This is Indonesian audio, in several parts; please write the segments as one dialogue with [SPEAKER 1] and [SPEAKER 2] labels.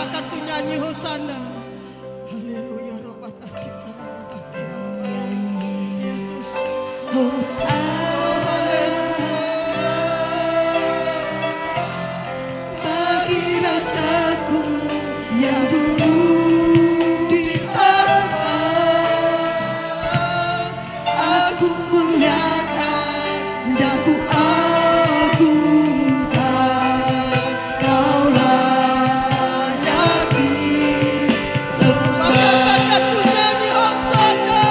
[SPEAKER 1] katakan ku nyanyi hosana. Haleluya, Rabbana sikarabata kirana. Yesus.
[SPEAKER 2] Hosana bagi Rajaku yang duduk di atas. Aku muliakan dan ku agungkan, Kau layaki sembah.
[SPEAKER 1] Katakan ku nyanyi hosana.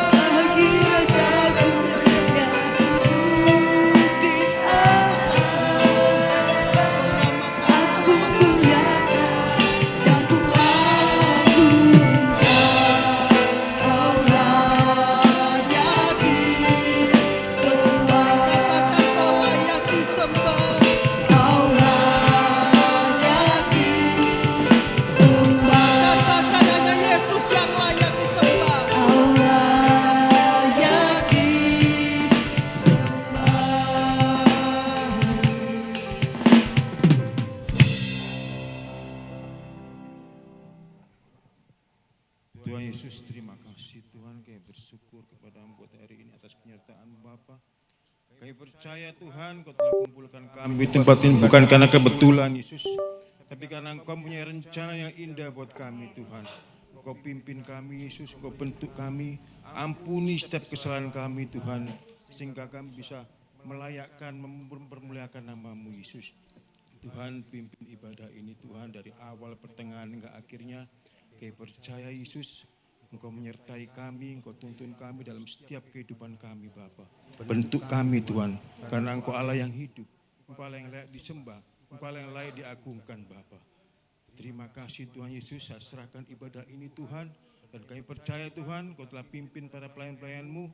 [SPEAKER 2] Bagi Rajaku yang duduk di atas. Aku muliakan dan ku agungkan, Kau layaki sembah.
[SPEAKER 1] Katakan kau layaki sembah.
[SPEAKER 2] Kau layaki sembah.
[SPEAKER 1] Katakan hanya Yesus yang layak disembah.
[SPEAKER 2] Kau layaki sembah.
[SPEAKER 3] Tuhan Yesus, terima kasih Tuhan, kami bersyukur kepada-Mu buat hari ini atas penyertaan Bapa. Kami percaya Tuhan, Kau telah kumpulkan kami di tempat ini bukan karena kebetulan Yesus, tapi karena Engkau punya rencana yang indah buat kami Tuhan. Kau pimpin kami Yesus, Kau bentuk kami, ampuni setiap kesalahan kami Tuhan, sehingga kami bisa melayakkan, mempermuliakan nama-Mu Yesus. Tuhan, pimpin ibadah ini Tuhan dari awal pertengahan hingga akhirnya. Kami percaya Yesus, Engkau menyertai kami, Engkau tuntun kami dalam setiap kehidupan kami Bapa. Bentuk kami Tuhan, karena Engkau Allah yang hidup, Engkau Allah yang layak disembah, Engkau Allah yang layak diagungkan Bapa. Terima kasih Tuhan Yesus, saya serahkan ibadah ini Tuhan, dan kami percaya Tuhan, Engkau telah pimpin para pelayan-pelayan-Mu.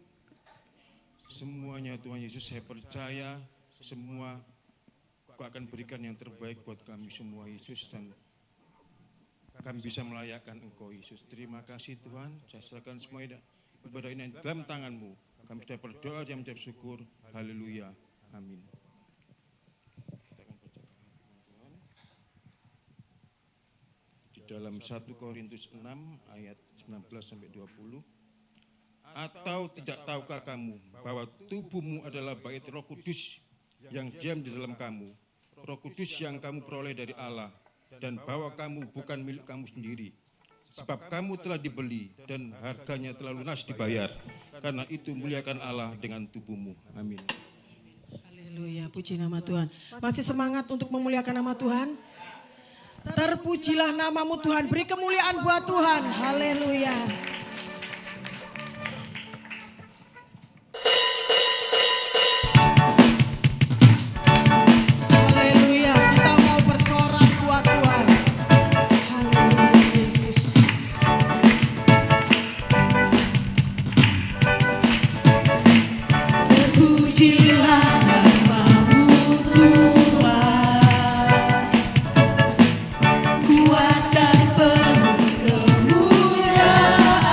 [SPEAKER 3] Semuanya Tuhan Yesus, saya percaya semua Engkau akan berikan yang terbaik buat kami semua Yesus, dan kami bisa melayakkan Engkau Yesus. Terima kasih Tuhan, saya serahkan semua ibadah ini dalam tangan-Mu. Kami sudah berdoa dan mengucap syukur. Haleluya. Amin. Di dalam 1 Korintus 6 ayat 19-20. Atau tidak tahukah kamu bahwa tubuhmu adalah bait Roh Kudus yang diam di dalam kamu, Roh Kudus yang kamu peroleh dari Allah, dan bahwa kamu bukan milik kamu sendiri, sebab kamu telah dibeli dan harganya telah lunas dibayar. Karena itu muliakan Allah dengan tubuhmu. Amin.
[SPEAKER 1] Haleluya, puji nama Tuhan. Masih semangat untuk memuliakan nama Tuhan? Terpujilah nama-Mu Tuhan, beri kemuliaan buat Tuhan. Haleluya. Haleluya, kita mau bersorak buat Tuhan. Haleluya Yesus.
[SPEAKER 2] Terpujilah nama-Mu Tuhan, kuat dan penuh kemurahan.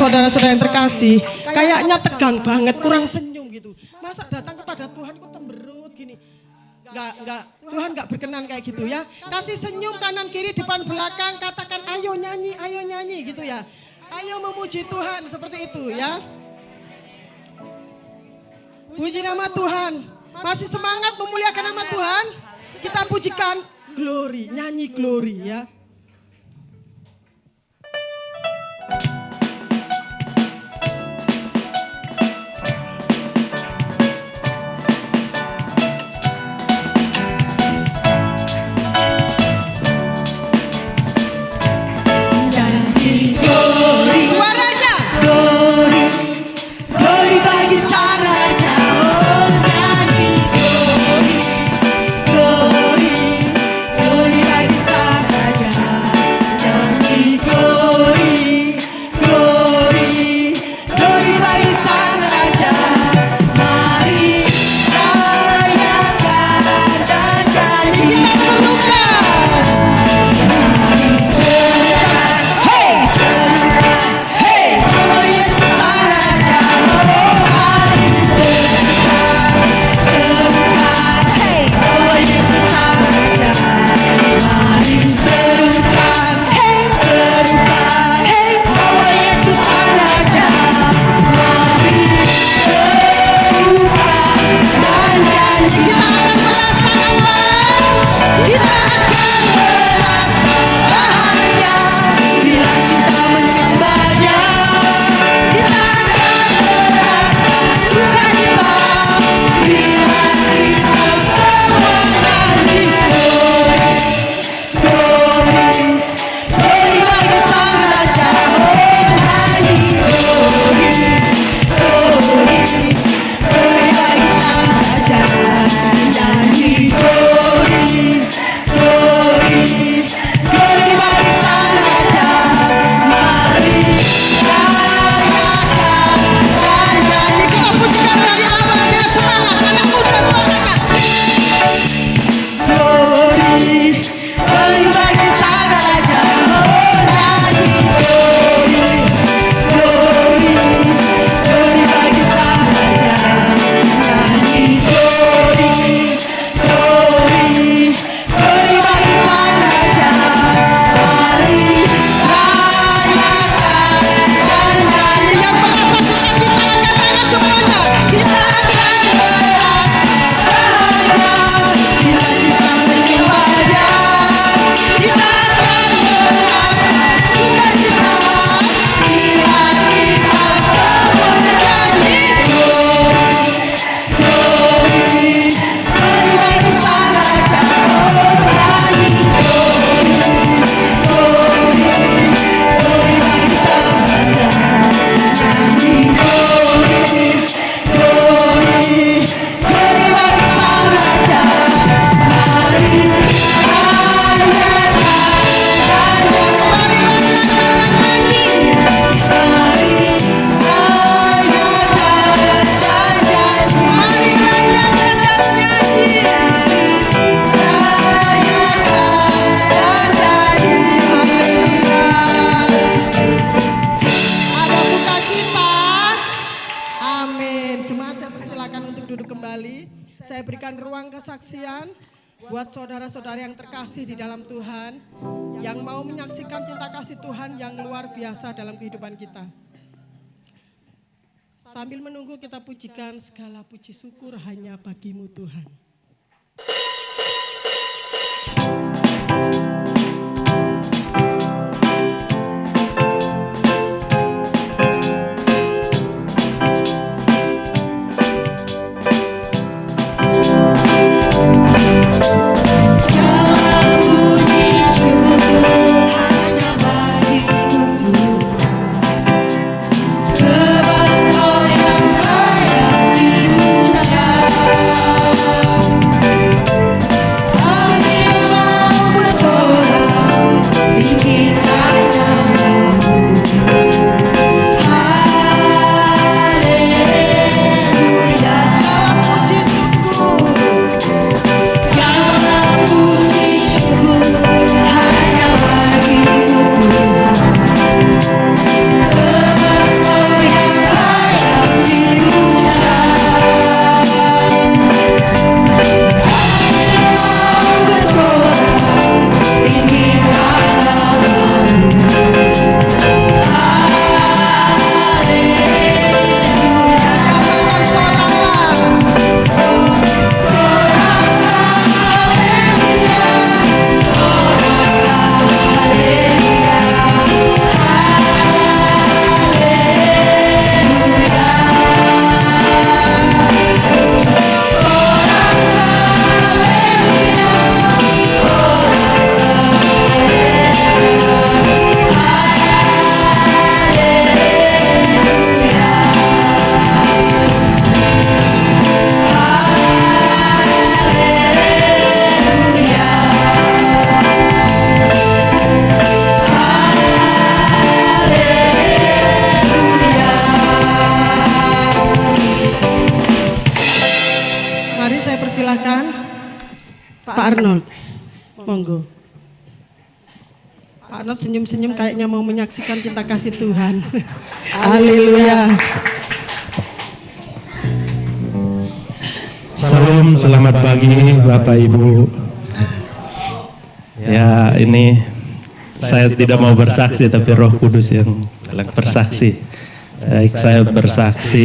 [SPEAKER 1] saudara-saudara yang terkasih, kayaknya tegang banget, kurang senyum gitu. Masa datang kepada Tuhan kok temberut gini? Enggak, Tuhan enggak berkenan kayak gitu ya. Kasih senyum kanan kiri depan belakang, katakan ayo nyanyi gitu ya. Ayo memuji Tuhan seperti itu ya. Puji nama Tuhan. Masih semangat memuliakan nama Tuhan? Kita pujikan glory, nyanyi glory ya. Kesaksian buat saudara-saudara yang terkasih di dalam Tuhan, yang mau menyaksikan cinta kasih Tuhan yang luar biasa dalam kehidupan kita. Sambil menunggu kita pujikan segala puji syukur hanya bagimu Tuhan.
[SPEAKER 2] Sebab kau yang layak dipuja.
[SPEAKER 1] Arnold, monggo. Pak Arnold senyum-senyum kayaknya mau menyaksikan cinta kasih Tuhan. Haleluya.
[SPEAKER 4] Salam, selamat pagi Bapak Ibu. Ya, ini saya tidak mau bersaksi tapi Roh Kudus yang bersaksi. Baik, saya bersaksi,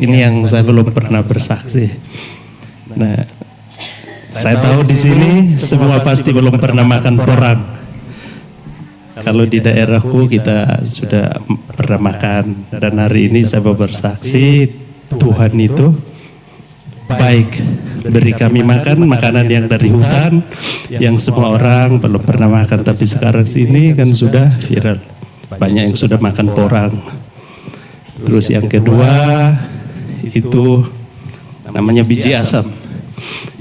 [SPEAKER 4] ini yang saya belum pernah bersaksi. Nah, saya tahu di sini semua pasti belum pernah makan porang. Kalau di daerahku kita sudah pernah makan, dan hari ini saya mau bersaksi Tuhan itu baik, beri kami makan makanan yang dari hutan, yang semua orang belum pernah makan, tapi sekarang sini kan sudah viral, banyak yang sudah makan porang. Terus yang kedua itu namanya biji asam.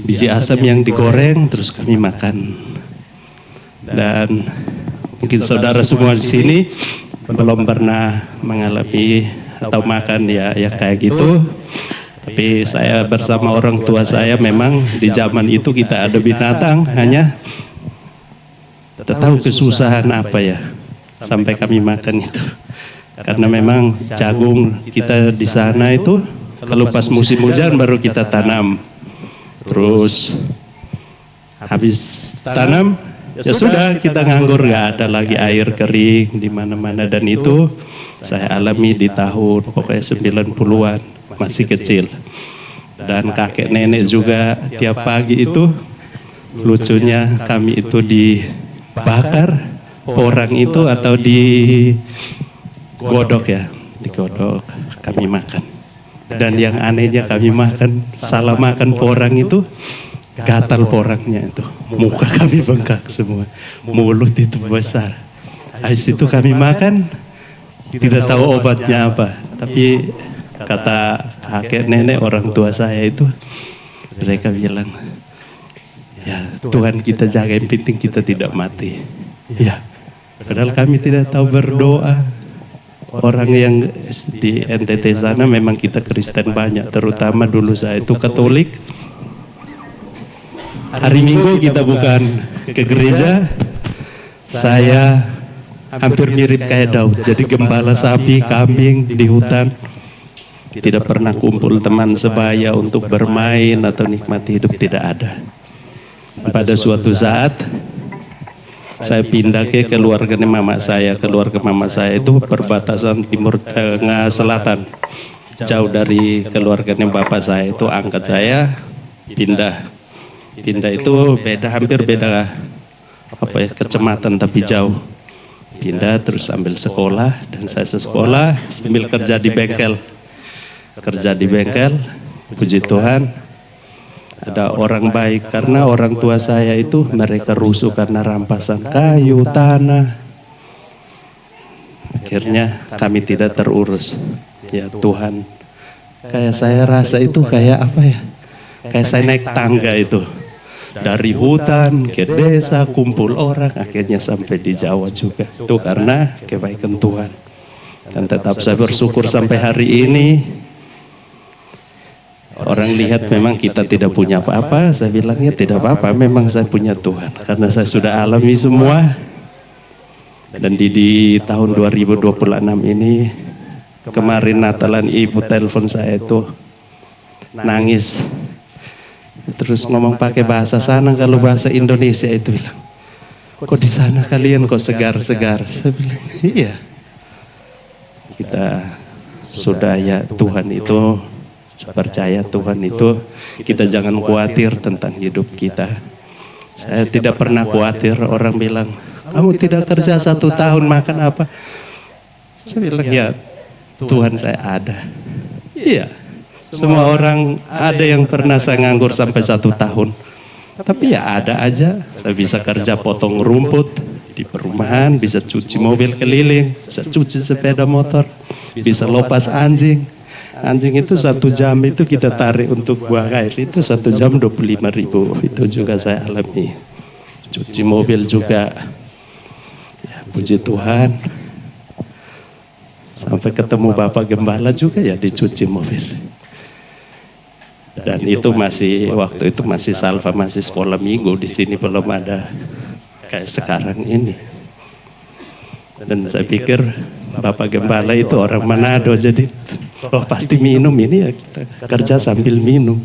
[SPEAKER 4] Biji asam yang digoreng terus kami makan. Dan mungkin saudara semua di sini belum pernah mengalami atau makan ya kayak gitu. Tapi saya bersama orang tua saya memang di zaman itu kita ada binatang, hanya tidak tahu kesusahan apa ya sampai kami makan itu. Karena memang jagung kita di sana itu kalau pas musim hujan baru kita tanam. Terus habis tanam ya sudah kita nganggur, gak ada lagi air kering di mana-mana, dan itu saya alami di tahun pokoknya 90-an, masih kecil. Dan kakek nenek juga tiap pagi itu lucunya kami itu dibakar porang itu atau digodok ya, digodok kami makan. Dan yang anehnya kami makan, salah makan porang itu gatal porangnya itu, muka kami bengkak semua, mulut itu besar. Habis itu kami makan, tidak tahu obatnya apa, tapi kata kakek nenek orang tua saya itu, mereka bilang, ya Tuhan kita jaga, yang penting kita tidak mati. Ya, padahal kami tidak tahu berdoa. Orang yang di NTT sana memang kita Kristen banyak, terutama dulu saya itu Katolik. Hari Minggu kita bukan ke gereja, saya hampir mirip kayak Daud, jadi gembala sapi, kambing di hutan. Tidak pernah kumpul teman sebaya untuk bermain atau nikmati hidup, tidak ada. Pada suatu saat saya pindah ke keluarga mama saya. Keluarga mama saya itu perbatasan timur tengah selatan, jauh dari keluarganya bapak saya. Itu angkat saya pindah itu hampir beda apa ya, kecamatan tapi jauh. Pindah terus sambil sekolah, dan saya sekolah sambil kerja di bengkel. Puji Tuhan ada orang baik, karena orang tua saya itu mereka rusuh karena rampasan kayu, tanah. Akhirnya kami tidak terurus. Ya Tuhan, kayak saya rasa itu kayak apa ya, kayak saya naik tangga itu, dari hutan ke desa, kumpul orang, akhirnya sampai di Jawa juga. Itu karena kebaikan Tuhan. Dan tetap saya bersyukur sampai hari ini. Orang lihat memang kita tidak punya apa-apa, saya bilangnya tidak apa-apa, memang saya punya Tuhan. Karena saya sudah alami semua. Dan di tahun 2026 ini, kemarin Natalan ibu telepon saya itu nangis. Terus ngomong pakai bahasa sana, kalau bahasa Indonesia itu bilang, kok di sana kalian kok segar-segar? Saya bilang, iya. Kita sudah ya, Tuhan itu, percaya Tuhan itu, kita jangan khawatir tentang hidup kita. Saya tidak pernah khawatir. Orang bilang, kamu tidak kerja 1 tahun makan apa? Saya bilang, ya Tuhan saya ada. Iya, semua orang ada yang pernah saya nganggur sampai 1 tahun. Tapi ya ada aja, saya bisa kerja potong rumput di perumahan, bisa cuci mobil keliling, bisa cuci sepeda motor, bisa lopas anjing. Anjing itu 1 jam itu kita tarik untuk buang air, itu 1 jam 25.000, itu juga saya alami. Cuci mobil juga, ya, puji Tuhan. Sampai ketemu Bapak Gembala juga ya dicuci mobil. Dan itu masih waktu itu masih salva, masih sekolah minggu di sini, belum ada kayak sekarang ini. Dan saya pikir Bapak Gembala itu orang Manado, jadi oh pasti minum ini ya, kita kerja sambil minum.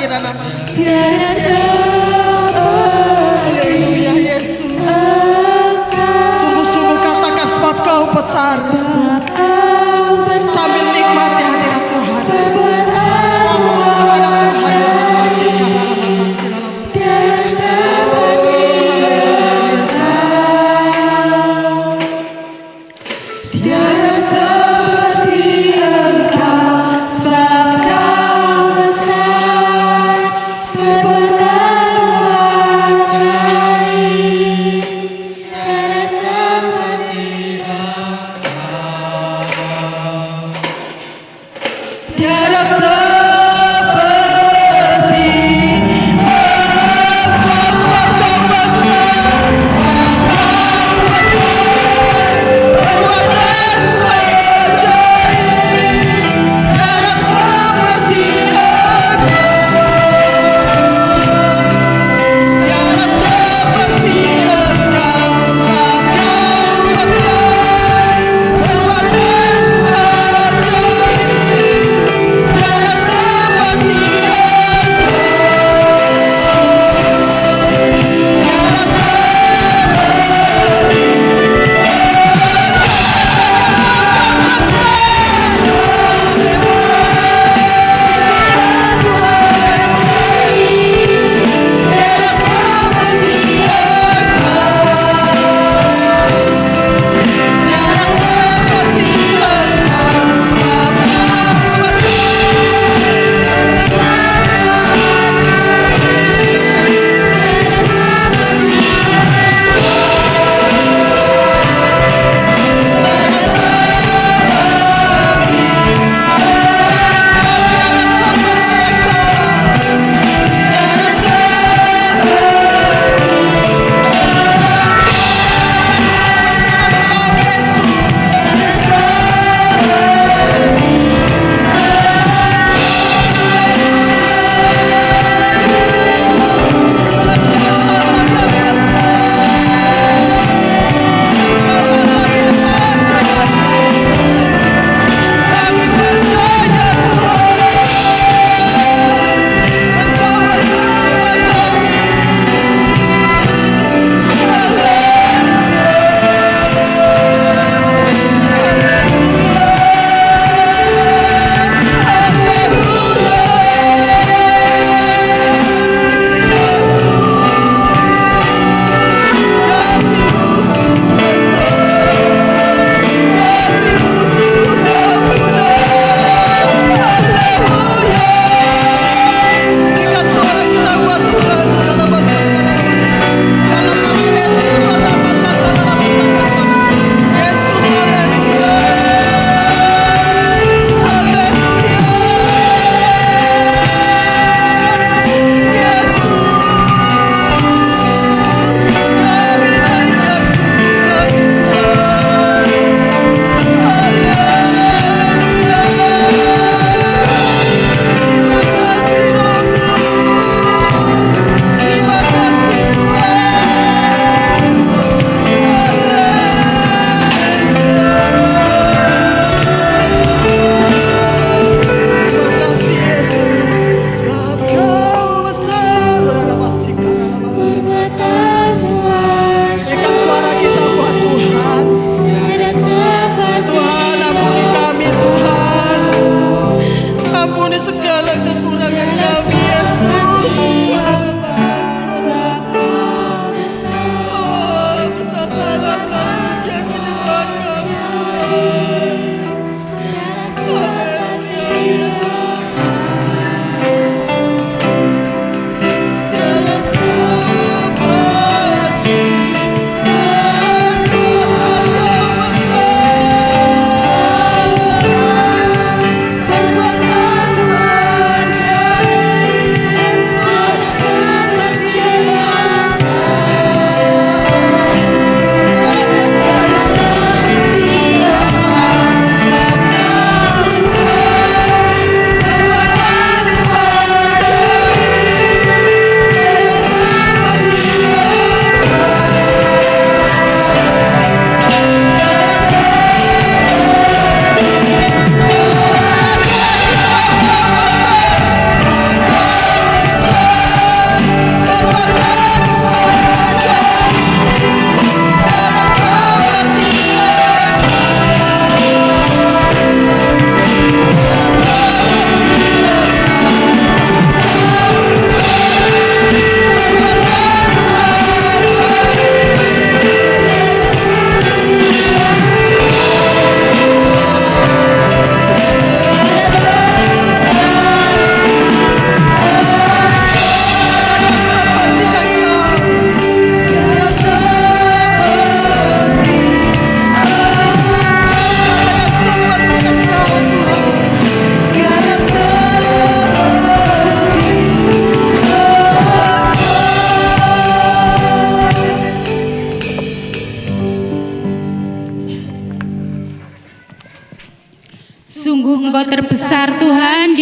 [SPEAKER 1] kirana.
[SPEAKER 2] Tiada
[SPEAKER 1] Haleluya Yesus. Sungguh-sungguh katakan sebab kau besar. Sambil nikmati hadirat Tuhan. Fokus kepada Tuhan.
[SPEAKER 2] Tiada seperti Engkau, sebab Kau besar, berbuat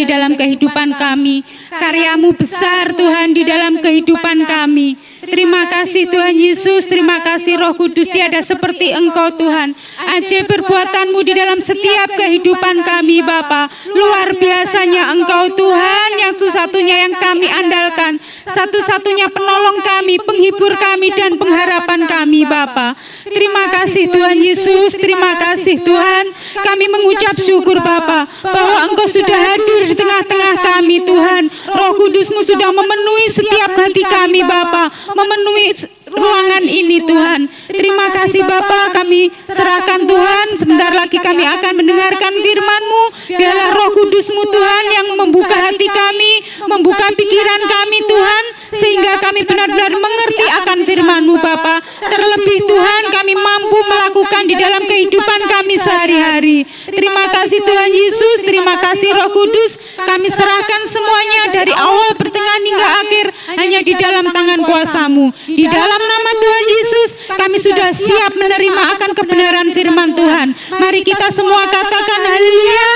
[SPEAKER 5] di dalam kehidupan kami. Karya-Mu besar Tuhan di dalam kehidupan kami. Terima kasih Tuhan Yesus, terima kasih Roh Kudus, tiada seperti Engkau Tuhan. Ajaib perbuatan-Mu di dalam setiap kehidupan kami Bapa. Luar biasanya Engkau Tuhan, yang satu-satunya yang kami andalkan, satu-satunya penolong kami, penghibur kami dan pengharapan kami Bapa. Terima kasih Tuhan Yesus, terima kasih Tuhan. Kami mengucap syukur Bapa bahwa Engkau sudah hadir di tengah-tengah kami Tuhan. Roh Kudus-Mu sudah memenuhi setiap hati kami Bapa, memenuhi ruangan ini Tuhan. Terima kasih Bapa, kami serahkan Tuhan. Sebentar lagi kami akan mendengarkan firman-Mu. Biarlah Roh Kudus-Mu Tuhan yang membuka hati kami, membuka pikiran kami Tuhan, sehingga kami benar-benar mengerti akan firman-Mu Bapa. Terlebih Tuhan, kami mampu melakukan di dalam kehidupan kami sehari-hari. Terima kasih Tuhan Yesus, terima kasih Roh Kudus. Kami serahkan semuanya dari awal, pertengahan hingga akhir hanya di dalam tangan kuasa-Mu. Di dalam nama Tuhan Yesus, kami sudah siap menerima akan kebenaran firman Tuhan. Mari kita semua katakan haleluya,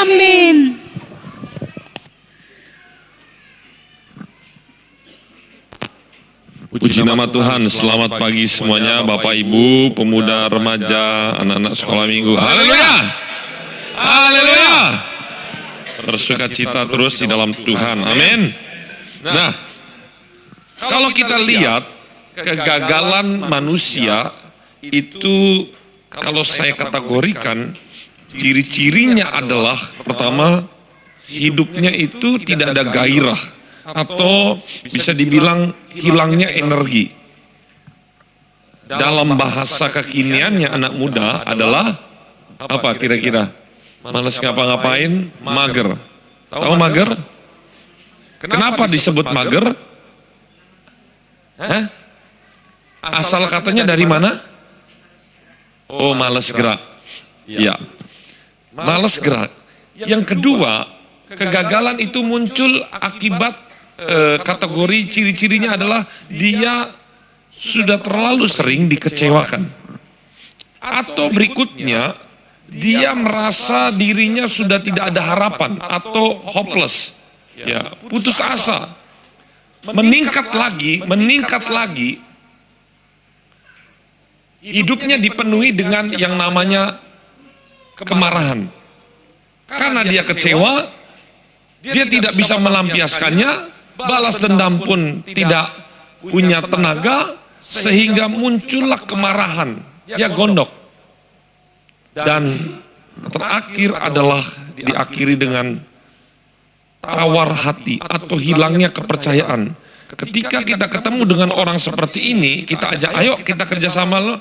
[SPEAKER 5] amin.
[SPEAKER 6] Puji nama Tuhan, selamat pagi semuanya Bapak Ibu, pemuda, remaja, anak-anak sekolah minggu. Haleluya, haleluya. Bersuka cita terus di dalam Tuhan, amin. Nah, kalau kita lihat kegagalan manusia itu, kalau saya kategorikan, ciri-cirinya adalah pertama, hidupnya itu tidak ada gairah, atau bisa dibilang hilangnya energi. Dalam bahasa kekiniannya anak muda adalah apa kira-kira? Malas ngapa-ngapain, mager. Tahu mager? Kenapa disebut mager? Hah? Asal katanya dari mana? Oh, malas gerak. Ya, malas gerak. Yang kedua, kegagalan itu muncul akibat kategori ciri-cirinya adalah dia sudah terlalu sering dikecewakan. Atau berikutnya, dia merasa dirinya sudah tidak ada harapan atau hopeless. Ya, putus asa. Meningkat lagi. Hidupnya dipenuhi dengan yang namanya kemarahan. Karena dia kecewa, dia tidak bisa melampiaskannya, balas dendam pun tidak punya tenaga, sehingga muncullah kemarahan, ya gondok. Dan terakhir adalah diakhiri dengan tawar hati atau hilangnya kepercayaan. Ketika kita ketemu dengan orang seperti ini, kita ajak, ayo kita kerjasama lo,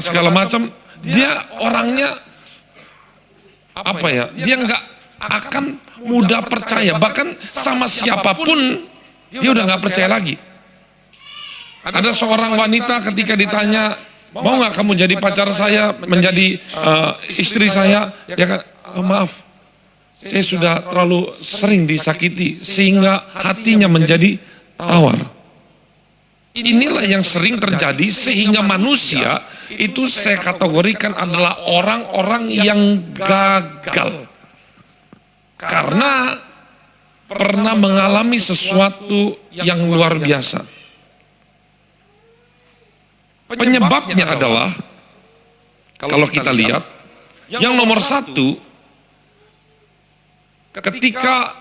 [SPEAKER 6] segala macam, dia orangnya apa ya? Dia nggak akan mudah percaya, bahkan sama siapapun dia udah nggak percaya lagi. Ada seorang wanita ketika ditanya, mau nggak kamu jadi pacar saya, menjadi istri saya? Ya kan, oh, maaf, saya sudah terlalu sering disakiti sehingga hatinya menjadi tawar. Inilah yang sering terjadi sehingga manusia itu saya kategorikan adalah orang-orang yang gagal. Karena pernah mengalami sesuatu yang luar biasa. Penyebabnya adalah, kalau kita lihat, yang nomor satu, ketika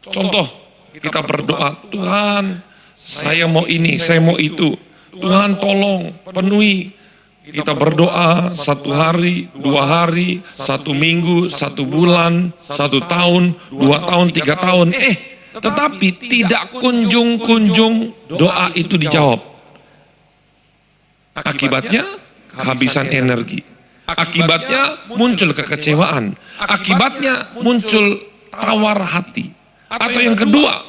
[SPEAKER 6] contoh kita berdoa, Tuhan saya mau ini, saya mau itu, Tuhan tolong penuhi. Kita berdoa 1 hari, 2 hari, 1 minggu, 1 bulan, 1 tahun, 2 tahun, 3 tahun. Tetapi tidak kunjung-kunjung doa itu dijawab. Akibatnya kehabisan energi. Akibatnya muncul kekecewaan. Akibatnya muncul tawar hati. Atau yang kedua,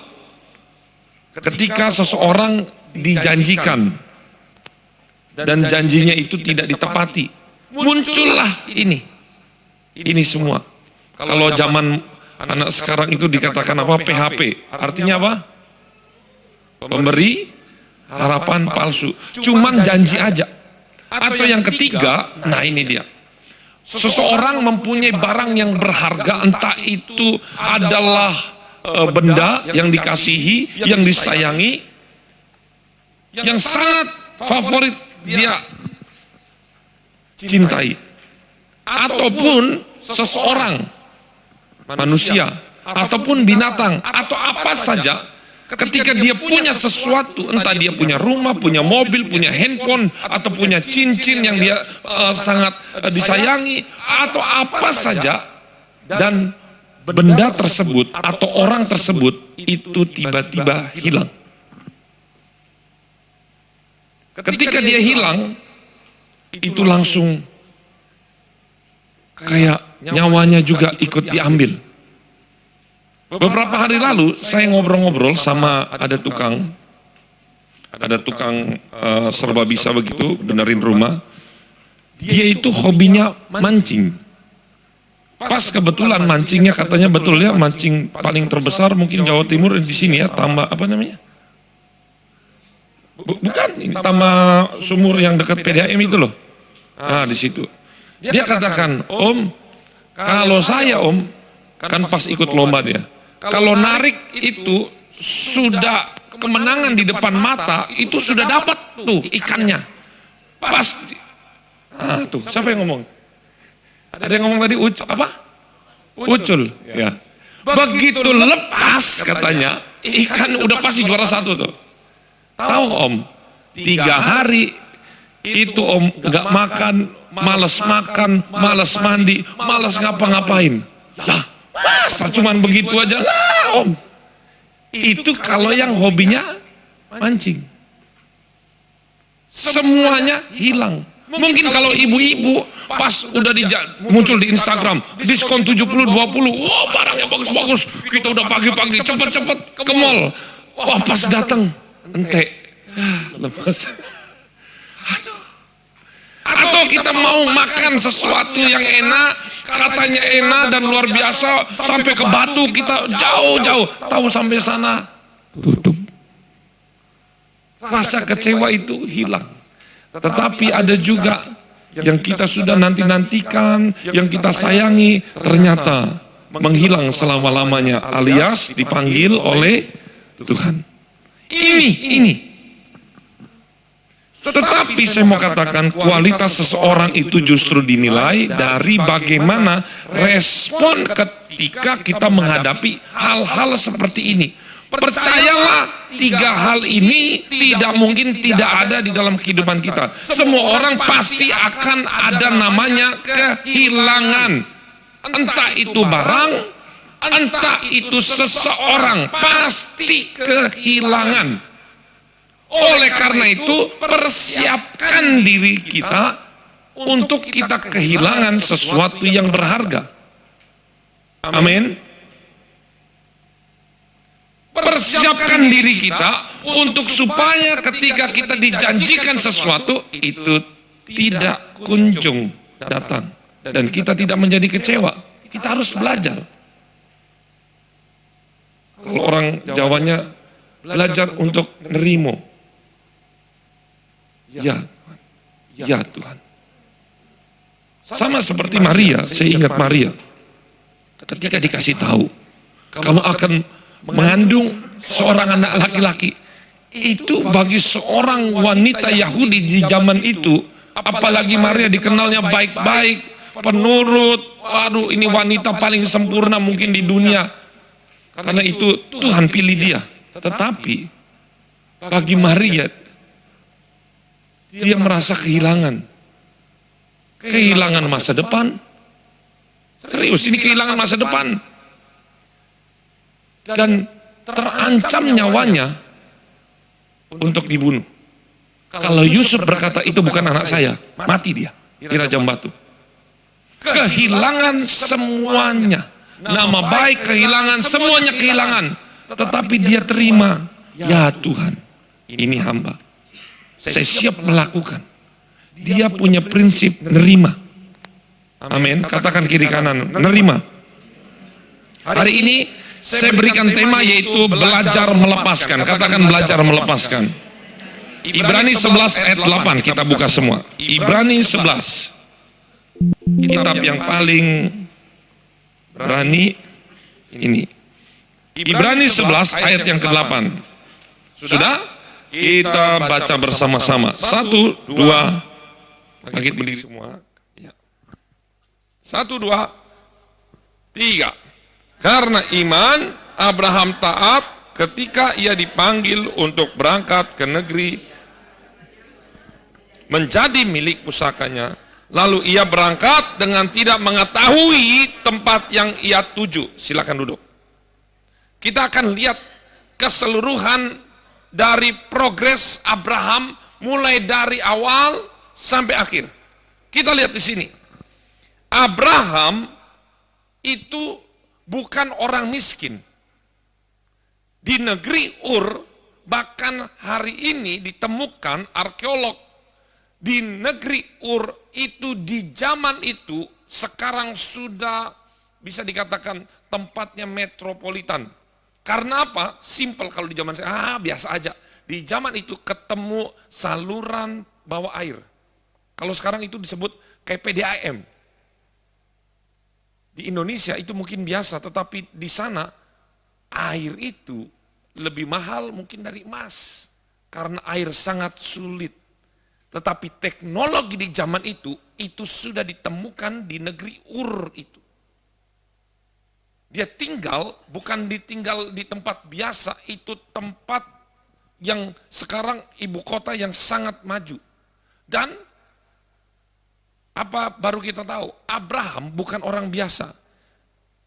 [SPEAKER 6] ketika seseorang dijanjikan dan janjinya itu tidak ditepati, muncullah ini semua. Kalau zaman anak sekarang itu dikatakan apa? PHP. Artinya apa? Pemberi harapan palsu. Cuman janji aja. Atau yang ketiga, nah ini dia. seseorang mempunyai barang yang berharga, entah itu adalah benda yang dikasihi, yang disayangi, yang sangat favorit dia cintai, ataupun seseorang, manusia, ataupun binatang, atau apa saja, ketika dia punya sesuatu, entah dia punya rumah, punya mobil, punya handphone, atau punya cincin yang dia sangat disayangi, atau apa saja, dan benda tersebut atau orang tersebut itu tiba-tiba hilang. Ketika dia hilang, itu langsung kayak nyawanya juga ikut diambil. Beberapa hari lalu saya ngobrol-ngobrol sama ada tukang serba bisa begitu, benerin rumah. Dia itu hobinya mancing. Pas kebetulan mancingnya katanya betul ya, mancing paling terbesar mungkin Jawa Timur di sini ya, Tama apa namanya? Bukan, ini Tama Sumur yang dekat PDAM itu loh. Nah, di situ. Dia katakan, "Om, kalau saya Om, kan pas ikut lomba dia. Kalau narik itu sudah kemenangan di depan mata, itu sudah dapat tuh ikannya. Pas tuh, siapa yang ngomong? Ada yang ngomong tadi Ucul. Ya. Begitu lepas katanya, ikan udah pasti juara 1 tuh. Tahu Om, 3 hari itu Om nggak makan, malas mandi, malas ngapa-ngapain. Lah, masa cuman begitu aja lah Om. Itu kalau yang hobinya mancing. Semuanya hilang. Mungkin kalau ibu-ibu pas udah muncul di Instagram, diskon 70-20, wah barangnya bagus-bagus, kita udah pagi-pagi cepet-cepet ke mall. Wah pas datang, ente, lepas. Aduh. Atau kita mau makan sesuatu yang enak, katanya enak dan luar biasa, sampai ke Batu kita jauh-jauh, tahu sampai sana tutup. Rasa kecewa itu hilang. Tetapi ada juga yang kita sudah nanti-nantikan, yang kita sayangi, ternyata menghilang selama-lamanya, alias dipanggil oleh Tuhan. Ini. Tetapi saya mau katakan, kualitas seseorang itu justru dinilai dari bagaimana respon ketika kita menghadapi hal-hal seperti ini. Percayalah, 3 hal ini tidak mungkin tidak ada di dalam kehidupan kita. Semua orang pasti akan ada namanya kehilangan. Entah itu barang, entah itu seseorang, pasti kehilangan. Oleh karena itu, persiapkan diri kita untuk kita kehilangan sesuatu yang berharga. Amin. Persiapkan diri kita untuk supaya ketika kita dijanjikan sesuatu itu tidak kunjung datang dan kita tidak menjadi kecewa. Kita harus belajar. Kalau orang Jawanya belajar untuk nerimo. Ya Tuhan. Sama seperti Maria, saya ingat Maria. Ketika dikasih tahu, kamu akan mengandung seorang anak laki-laki. Itu bagi seorang wanita Yahudi di zaman itu, apalagi Maria dikenalnya baik-baik, penurut, waduh ini wanita paling sempurna mungkin di dunia. Karena itu Tuhan pilih dia. Tetapi bagi Maria, dia merasa kehilangan masa depan. Serius, ini kehilangan masa depan. Dan terancam nyawanya untuk dibunuh. Kalau Yusuf berkata itu bukan anak saya, mati dia di Raja Batu. Kehilangan semuanya, nama baik kehilangan, semuanya kehilangan. Tetapi dia terima, ya Tuhan, ini hamba. Saya siap melakukan. Dia punya prinsip nerima. Amin. Katakan kiri kanan, nerima. Hari ini saya berikan tema yaitu belajar melepaskan. Katakan belajar melepaskan. Ibrani 11 ayat 8 kita buka semua. Ibrani 11 kitab yang paling berani ini. Ibrani 11 ayat yang ke-8. Sudah? Kita baca bersama-sama. 1, 2, bangkit berdiri semua. 1, 2, 3. Karena iman, Abraham taat ketika ia dipanggil untuk berangkat ke negeri menjadi milik pusakanya. Lalu ia berangkat dengan tidak mengetahui tempat yang ia tuju. Silakan duduk. Kita akan lihat keseluruhan dari progres Abraham mulai dari awal sampai akhir. Kita lihat di sini. Abraham itu bukan orang miskin. Di negeri Ur, bahkan hari ini ditemukan arkeolog di negeri Ur itu di zaman itu sekarang sudah bisa dikatakan tempatnya metropolitan. Karena apa? Simple kalau di zaman saya, biasa aja. Di zaman itu ketemu saluran bawah air. Kalau sekarang itu disebut kayak PDAM. Di Indonesia itu mungkin biasa, tetapi di sana air itu lebih mahal mungkin dari emas. Karena air sangat sulit. Tetapi teknologi di zaman itu sudah ditemukan di negeri Ur itu. Dia tinggal, bukan ditinggal di tempat biasa, itu tempat yang sekarang ibu kota yang sangat maju. Dan apa baru kita tahu, Abraham bukan orang biasa.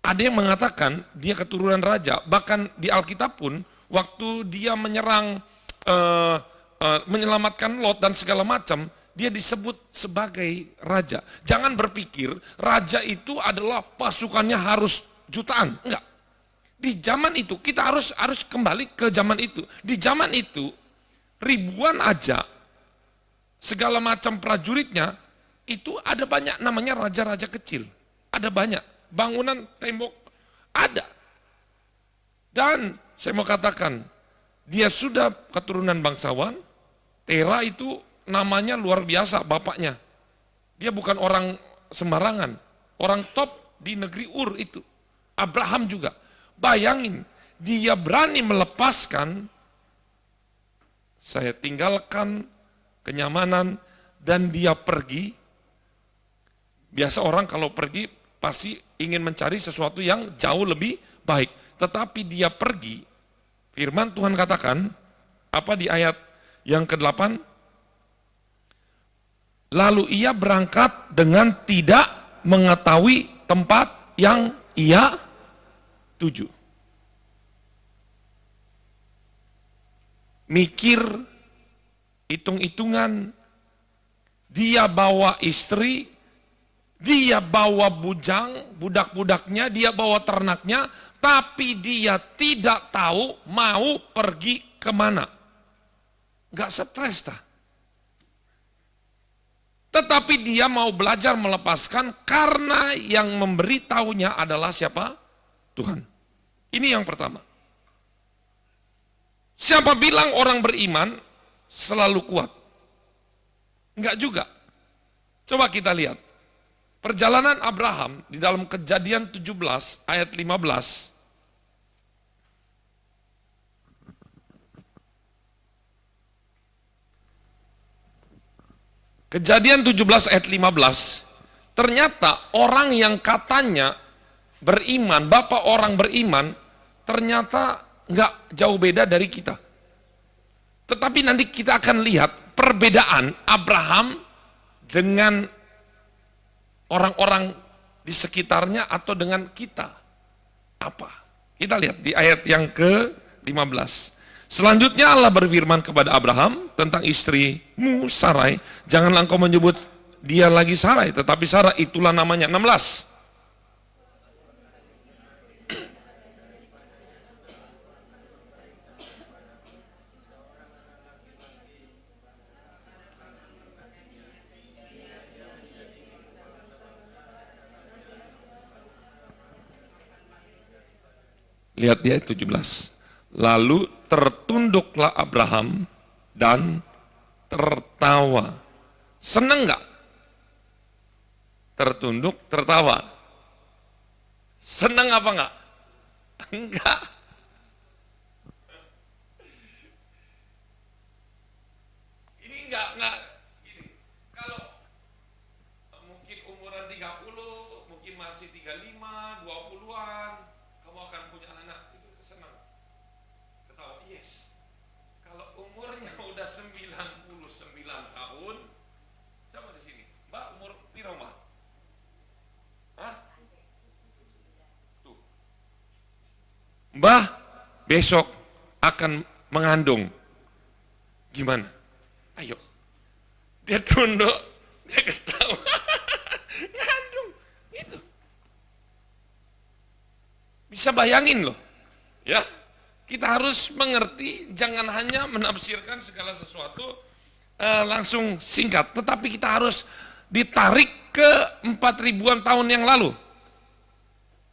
[SPEAKER 6] Ada yang mengatakan dia keturunan raja, bahkan di Alkitab pun waktu dia menyerang, menyelamatkan Lot dan segala macam, dia disebut sebagai raja. Jangan berpikir raja itu adalah pasukannya harus jutaan, enggak. Di zaman itu kita harus kembali ke zaman itu. Di zaman itu ribuan aja segala macam prajuritnya itu ada banyak namanya raja-raja kecil. Ada banyak bangunan tembok ada. Dan saya mau katakan dia sudah keturunan bangsawan. Tera itu namanya luar biasa bapaknya. Dia bukan orang sembarangan, orang top di negeri Ur itu. Abraham juga. Bayangin, dia berani melepaskan, saya tinggalkan kenyamanan dan dia pergi. Biasa orang kalau pergi pasti ingin mencari sesuatu yang jauh lebih baik. Tetapi dia pergi, firman Tuhan katakan, apa di ayat yang ke-8? Lalu ia berangkat dengan tidak mengetahui tempat yang ia 7. Mikir, hitung-hitungan, dia bawa istri, dia bawa bujang, budak-budaknya, dia bawa ternaknya, tapi dia tidak tahu mau pergi kemana. Gak stres dah. Tetapi dia mau belajar melepaskan karena yang memberitahunya adalah siapa? Tuhan. Ini yang pertama. Siapa bilang orang beriman selalu kuat? Enggak juga. Coba kita lihat. Perjalanan Abraham di dalam Kejadian 17 ayat 15. Kejadian 17 ayat 15. Ternyata orang yang katanya beriman, bapak orang beriman, ternyata nggak jauh beda dari kita. Tetapi nanti kita akan lihat perbedaan Abraham dengan orang-orang di sekitarnya atau dengan kita. Apa? Kita lihat di ayat yang ke-15. Selanjutnya Allah berfirman kepada Abraham tentang istrimu Sarai, janganlah engkau menyebut dia lagi Sarai, tetapi Sarah itulah namanya. 16. Lihat dia 17. Lalu tertunduklah Abraham dan tertawa. Senang nggak? tertunduk, tertawa. Senang apa enggak? Enggak. Ini enggak. Gini, kalau mungkin umuran 30, mungkin masih 35, 20-an, kamu akan punya anak, itu senang. Ketawa, yes. Kalau umurnya udah 99 tahun, siapa di sini? Mbak umur piro, Mbak? Hah? Tuh. Mbah besok akan mengandung. Gimana? Ayo. Dia tunduk, dia ketawa. Ngandung. Itu. Bisa bayangin loh. Ya. Kita harus mengerti, jangan hanya menafsirkan segala sesuatu langsung singkat, tetapi kita harus ditarik ke 4.000-an tahun yang lalu.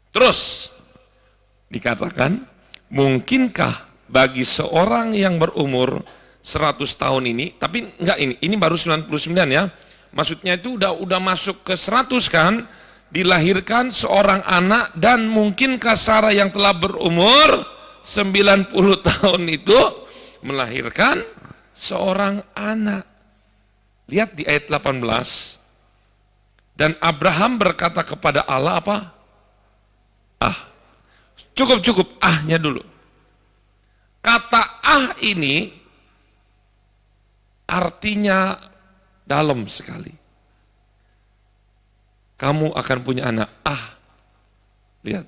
[SPEAKER 6] Terus dikatakan, mungkinkah bagi seorang yang berumur 100 tahun ini, tapi enggak, ini baru 99 ya, maksudnya itu udah masuk ke 100 kan, dilahirkan seorang anak, dan mungkinkah Sarah yang telah berumur 90 tahun itu melahirkan seorang anak. Lihat di ayat 18. Dan Abraham berkata kepada Allah apa? Cukup, ahnya dulu. Kata ini artinya dalam sekali. Kamu akan punya anak. Lihat.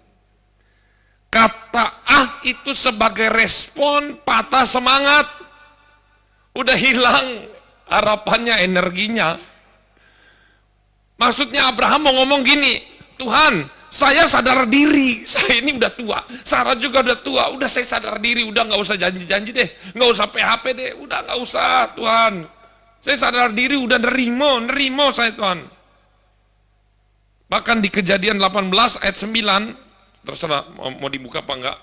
[SPEAKER 6] Kata itu sebagai respon patah semangat. Udah hilang harapannya, energinya. Maksudnya Abraham mau ngomong gini, Tuhan, saya sadar diri, saya ini udah tua, Sarah juga udah tua, udah saya sadar diri, udah gak usah janji-janji deh, gak usah PHP deh, udah gak usah Tuhan. Saya sadar diri, udah nerimo saya Tuhan. Bahkan di Kejadian 18 ayat 9, terserah mau dibuka apa enggak,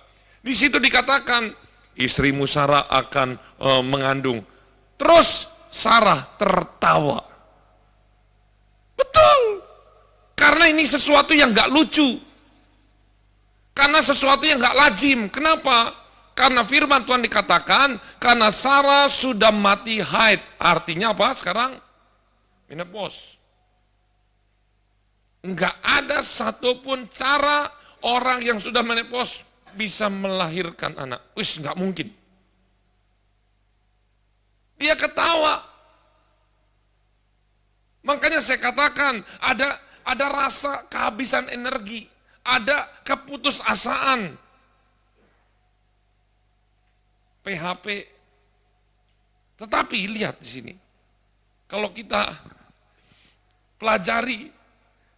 [SPEAKER 6] di situ dikatakan istrimu Sarah akan mengandung. Terus Sarah tertawa. Betul. Karena ini sesuatu yang enggak lucu. Karena sesuatu yang enggak lazim. Kenapa? Karena firman Tuhan dikatakan karena Sarah sudah mati haid. Artinya apa sekarang? Menopause. Enggak ada satupun cara orang yang sudah menopause bisa melahirkan anak. Enggak mungkin. Dia ketawa. Makanya saya katakan ada rasa kehabisan energi, ada keputusasaan. PHP. Tetapi lihat di sini. Kalau kita pelajari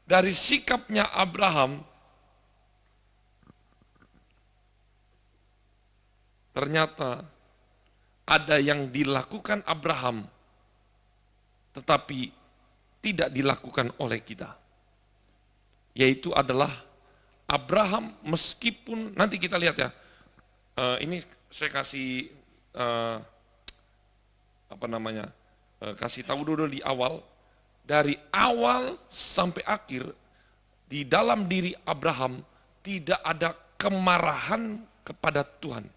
[SPEAKER 6] dari sikapnya Abraham, ternyata ada yang dilakukan Abraham, tetapi tidak dilakukan oleh kita. Yaitu adalah Abraham meskipun, nanti kita lihat ya, ini saya kasih, kasih tahu dulu di awal, dari awal sampai akhir, di dalam diri Abraham tidak ada kemarahan kepada Tuhan.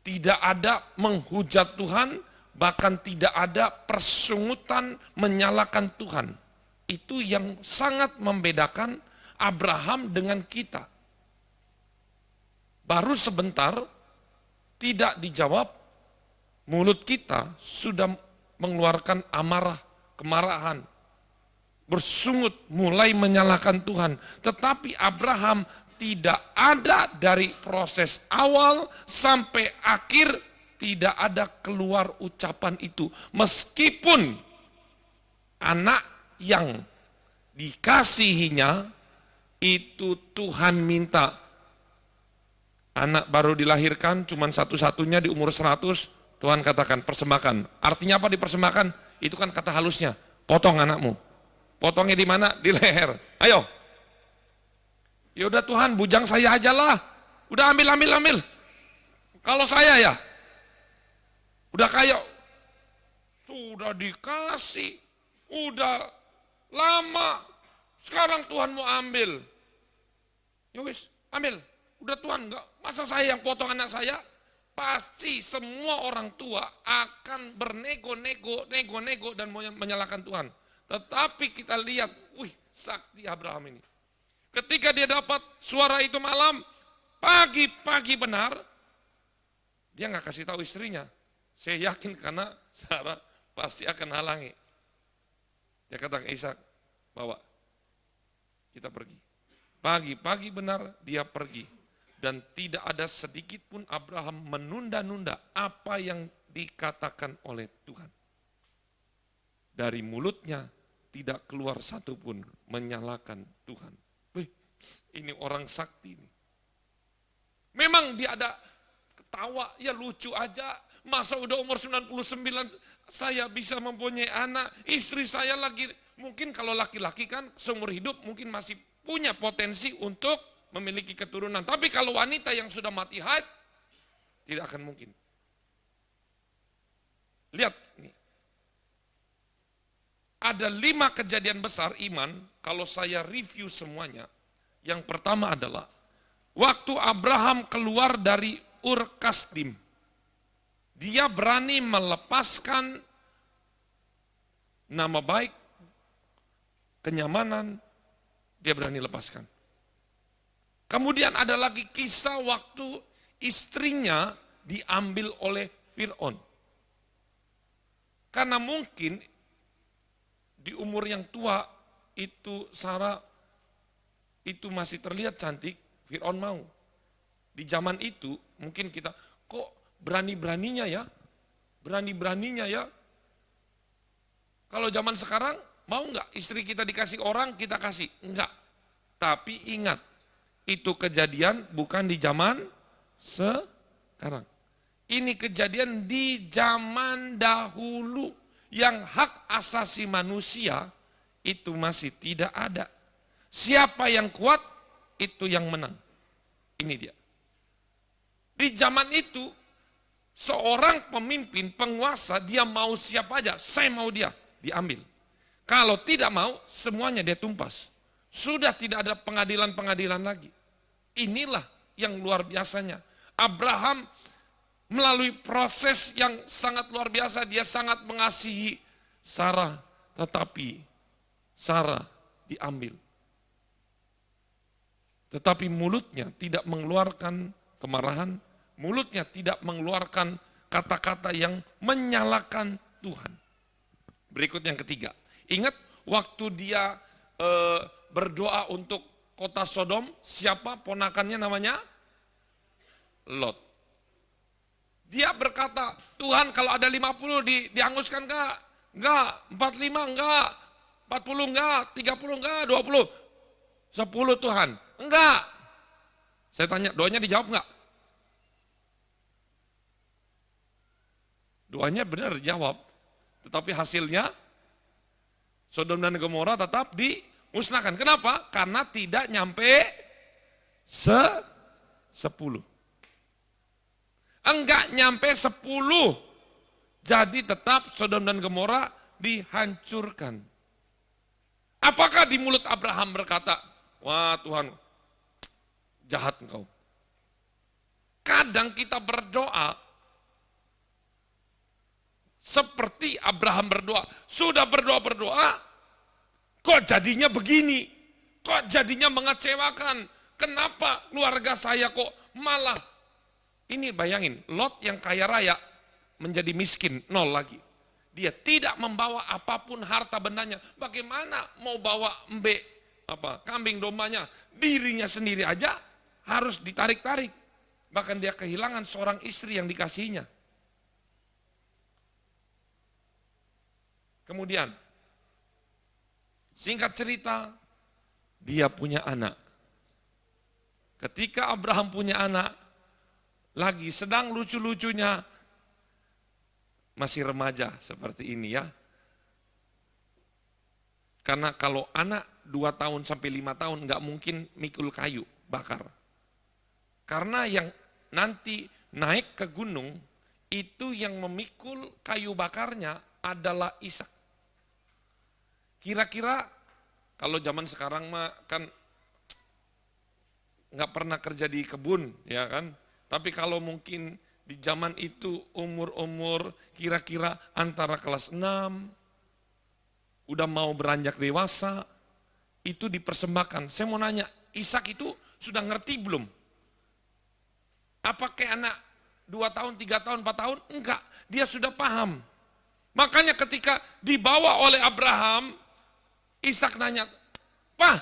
[SPEAKER 6] Tidak ada menghujat Tuhan, bahkan tidak ada persungutan menyalahkan Tuhan. Itu yang sangat membedakan Abraham dengan kita. Baru sebentar, tidak dijawab, mulut kita sudah mengeluarkan amarah, kemarahan, bersungut, mulai menyalahkan Tuhan. Tetapi Abraham tidak ada dari proses awal sampai akhir, tidak ada keluar ucapan itu. Meskipun anak yang dikasihinya itu Tuhan minta. Anak baru dilahirkan, cuman satu-satunya di umur 100, Tuhan katakan persembahkan. Artinya apa dipersembahkan? Itu kan kata halusnya, potong anakmu. Potongnya di mana? Di leher. Ayo. Ya udah Tuhan, bujang saya aja lah. Udah ambil. Kalau saya ya, udah kayak, sudah dikasih, udah lama, sekarang Tuhan mau ambil. Ya wis, ambil. Udah Tuhan, enggak, masa saya yang potong anak saya? Pasti semua orang tua akan bernego-nego dan menyalahkan Tuhan. Tetapi kita lihat, sakti Abraham ini. Ketika dia dapat suara itu malam, pagi benar, dia nggak kasih tahu istrinya. Saya yakin karena Sarah pasti akan halangi. Dia kata ke Ishak, bawa, kita pergi. Pagi benar dia pergi. Dan tidak ada sedikit pun Abraham menunda-nunda apa yang dikatakan oleh Tuhan. Dari mulutnya tidak keluar satupun menyalahkan Tuhan. Ini orang sakti nih. Memang dia ada ketawa, ya lucu aja. Masa udah umur 99 saya bisa mempunyai anak, istri saya lagi, mungkin kalau laki-laki kan seumur hidup mungkin masih punya potensi untuk memiliki keturunan. Tapi kalau wanita yang sudah mati haid, tidak akan mungkin. Lihat nih. Ada 5 kejadian besar iman, kalau saya review semuanya. Yang pertama adalah, waktu Abraham keluar dari Ur Kasdim, dia berani melepaskan nama baik, kenyamanan, dia berani lepaskan. Kemudian ada lagi kisah waktu istrinya diambil oleh Fir'aun. Karena mungkin di umur yang tua itu Sarah itu masih terlihat cantik, Fir'aun mau. Di zaman itu mungkin kita, kok berani-beraninya ya? Berani-beraninya ya? Kalau zaman sekarang mau nggak istri kita dikasih orang, kita kasih? Enggak. Tapi ingat, itu kejadian bukan di zaman sekarang. Ini kejadian di zaman dahulu yang hak asasi manusia itu masih tidak ada. Siapa yang kuat itu yang menang. Ini dia. Di zaman itu seorang pemimpin, penguasa, dia mau siapa aja, saya mau dia, diambil. Kalau tidak mau, semuanya dia tumpas. Sudah tidak ada pengadilan-pengadilan lagi. Inilah yang luar biasanya. Abraham melalui proses yang sangat luar biasa, dia sangat mengasihi Sarah, tetapi Sarah diambil. Tetapi mulutnya tidak mengeluarkan kemarahan, mulutnya tidak mengeluarkan kata-kata yang menyalahkan Tuhan. Berikut yang ketiga, ingat waktu dia berdoa untuk kota Sodom, siapa ponakannya namanya? Lot. Dia berkata, Tuhan kalau ada 50 dihanguskan enggak? Enggak, 45 enggak, 40 enggak, 30 enggak, 20. 10 Tuhan, enggak. Saya tanya, doanya dijawab enggak? Doanya benar dijawab, tetapi hasilnya Sodom dan Gomora tetap dimusnahkan. Kenapa? Karena tidak nyampe 10. Enggak nyampe 10. Jadi tetap Sodom dan Gomora dihancurkan. Apakah di mulut Abraham berkata, wah Tuhan, jahat engkau. Kadang kita berdoa seperti Abraham berdoa. Sudah berdoa, kok jadinya begini? Kok jadinya mengecewakan? Kenapa keluarga saya kok malah? Ini bayangin, Lot yang kaya raya menjadi miskin, 0 lagi. Dia tidak membawa apapun harta bendanya. Bagaimana mau bawa kambing dombanya? Dirinya sendiri aja harus ditarik-tarik. Bahkan dia kehilangan seorang istri yang dikasihinya. Kemudian, singkat cerita, dia punya anak. Ketika Abraham punya anak, lagi sedang lucu-lucunya, masih remaja seperti ini ya. Karena kalau anak 2 tahun sampai 5 tahun nggak mungkin mikul kayu bakar. Karena yang nanti naik ke gunung itu yang memikul kayu bakarnya adalah Ishak. Kira-kira Kalau zaman sekarang mah kan nggak pernah kerja di kebun, ya kan? Tapi kalau mungkin di zaman itu umur-umur kira-kira antara kelas 6, udah mau beranjak dewasa, itu dipersembahkan. Saya mau nanya, Ishak itu sudah ngerti belum? Apa kayak anak 2 tahun, 3 tahun, 4 tahun? Enggak, dia sudah paham. Makanya ketika dibawa oleh Abraham, Ishak nanya, "Pak,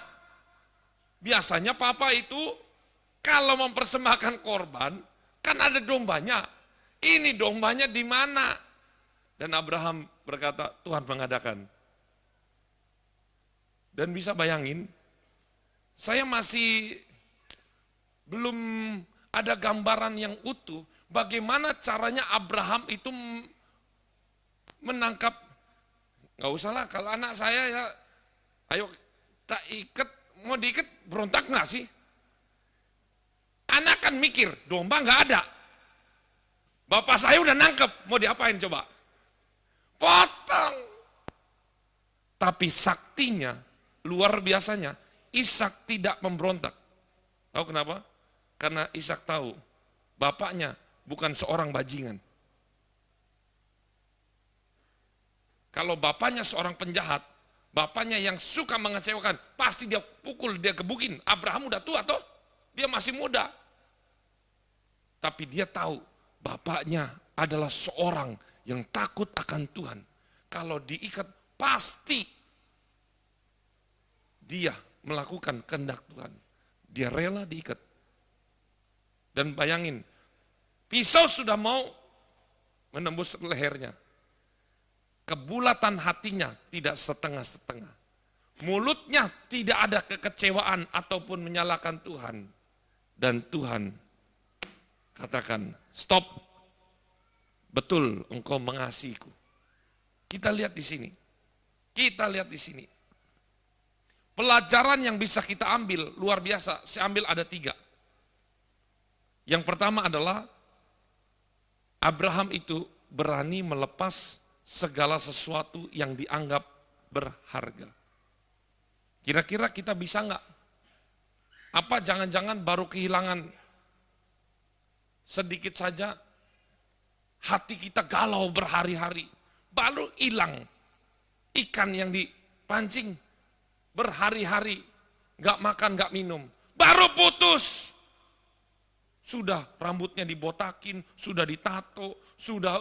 [SPEAKER 6] biasanya papa itu kalau mempersembahkan korban, kan ada dombanya. Ini dombanya di mana?" Dan Abraham berkata, "Tuhan mengadakan." Dan bisa bayangin, saya masih belum ada gambaran yang utuh bagaimana caranya Abraham itu menangkap. Nggak usah lah, kalau anak saya ya, ayo tak ikat, mau diikat berontak nggak sih? Anak kan mikir, domba nggak ada. Bapak saya udah nangkep, mau diapain coba? Potong. Tapi saktinya, luar biasanya, Ishak tidak memberontak. Tahu kenapa? Karena Ishak tahu, bapaknya bukan seorang bajingan. Kalau bapaknya seorang penjahat, bapaknya yang suka mengecewakan, pasti dia pukul, dia gebukin. Abraham udah tua toh, dia masih muda. Tapi dia tahu, bapaknya adalah seorang yang takut akan Tuhan. Kalau diikat, pasti dia melakukan kehendak Tuhan. Dia rela diikat. Dan bayangin, pisau sudah mau menembus lehernya. Kebulatan hatinya tidak setengah-setengah. Mulutnya tidak ada kekecewaan ataupun menyalahkan Tuhan. Dan Tuhan katakan, "Stop. Betul engkau mengasihiku." Kita lihat di sini. Kita lihat di sini. Pelajaran yang bisa kita ambil luar biasa. Saya ambil ada 3. Yang pertama adalah Abraham itu berani melepas segala sesuatu yang dianggap berharga. Kira-kira kita bisa nggak? Apa jangan-jangan baru kehilangan sedikit saja, hati kita galau berhari-hari, baru hilang ikan yang dipancing berhari-hari, nggak makan, nggak minum, baru putus. Sudah rambutnya dibotakin, sudah ditato, sudah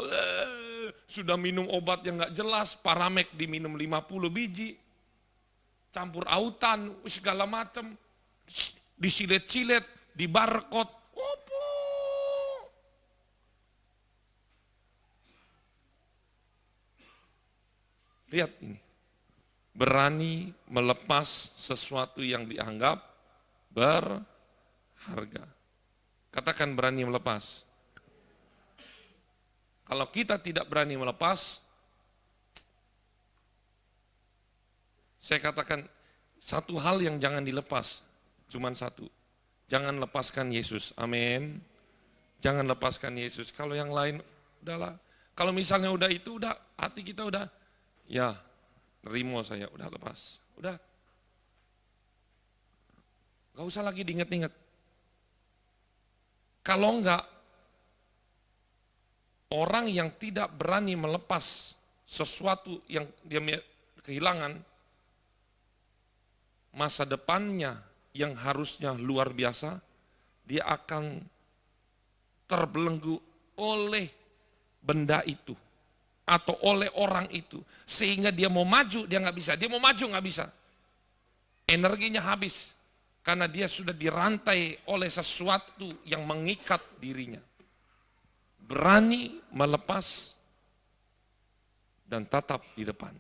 [SPEAKER 6] minum obat yang nggak jelas, Paramek diminum 50 biji, campur autan, segala macam, disilet-silet, dibarcode. Lihat ini, berani melepas sesuatu yang dianggap berharga. Katakan berani melepas. Kalau kita tidak berani melepas, saya katakan satu hal yang jangan dilepas, cuman satu. Jangan lepaskan Yesus, amin. Jangan lepaskan Yesus. Kalau yang lain, udahlah. Kalau misalnya udah itu, udah hati kita udah, ya nerimo saya, udah lepas. Udah. Gak usah lagi diinget-inget. Kalau enggak, orang yang tidak berani melepas sesuatu yang dia kehilangan, masa depannya yang harusnya luar biasa, dia akan terbelenggu oleh benda itu atau oleh orang itu, sehingga dia mau maju dia nggak bisa, dia mau maju nggak bisa, energinya habis karena dia sudah dirantai oleh sesuatu yang mengikat dirinya. Berani melepas dan tetap di depan.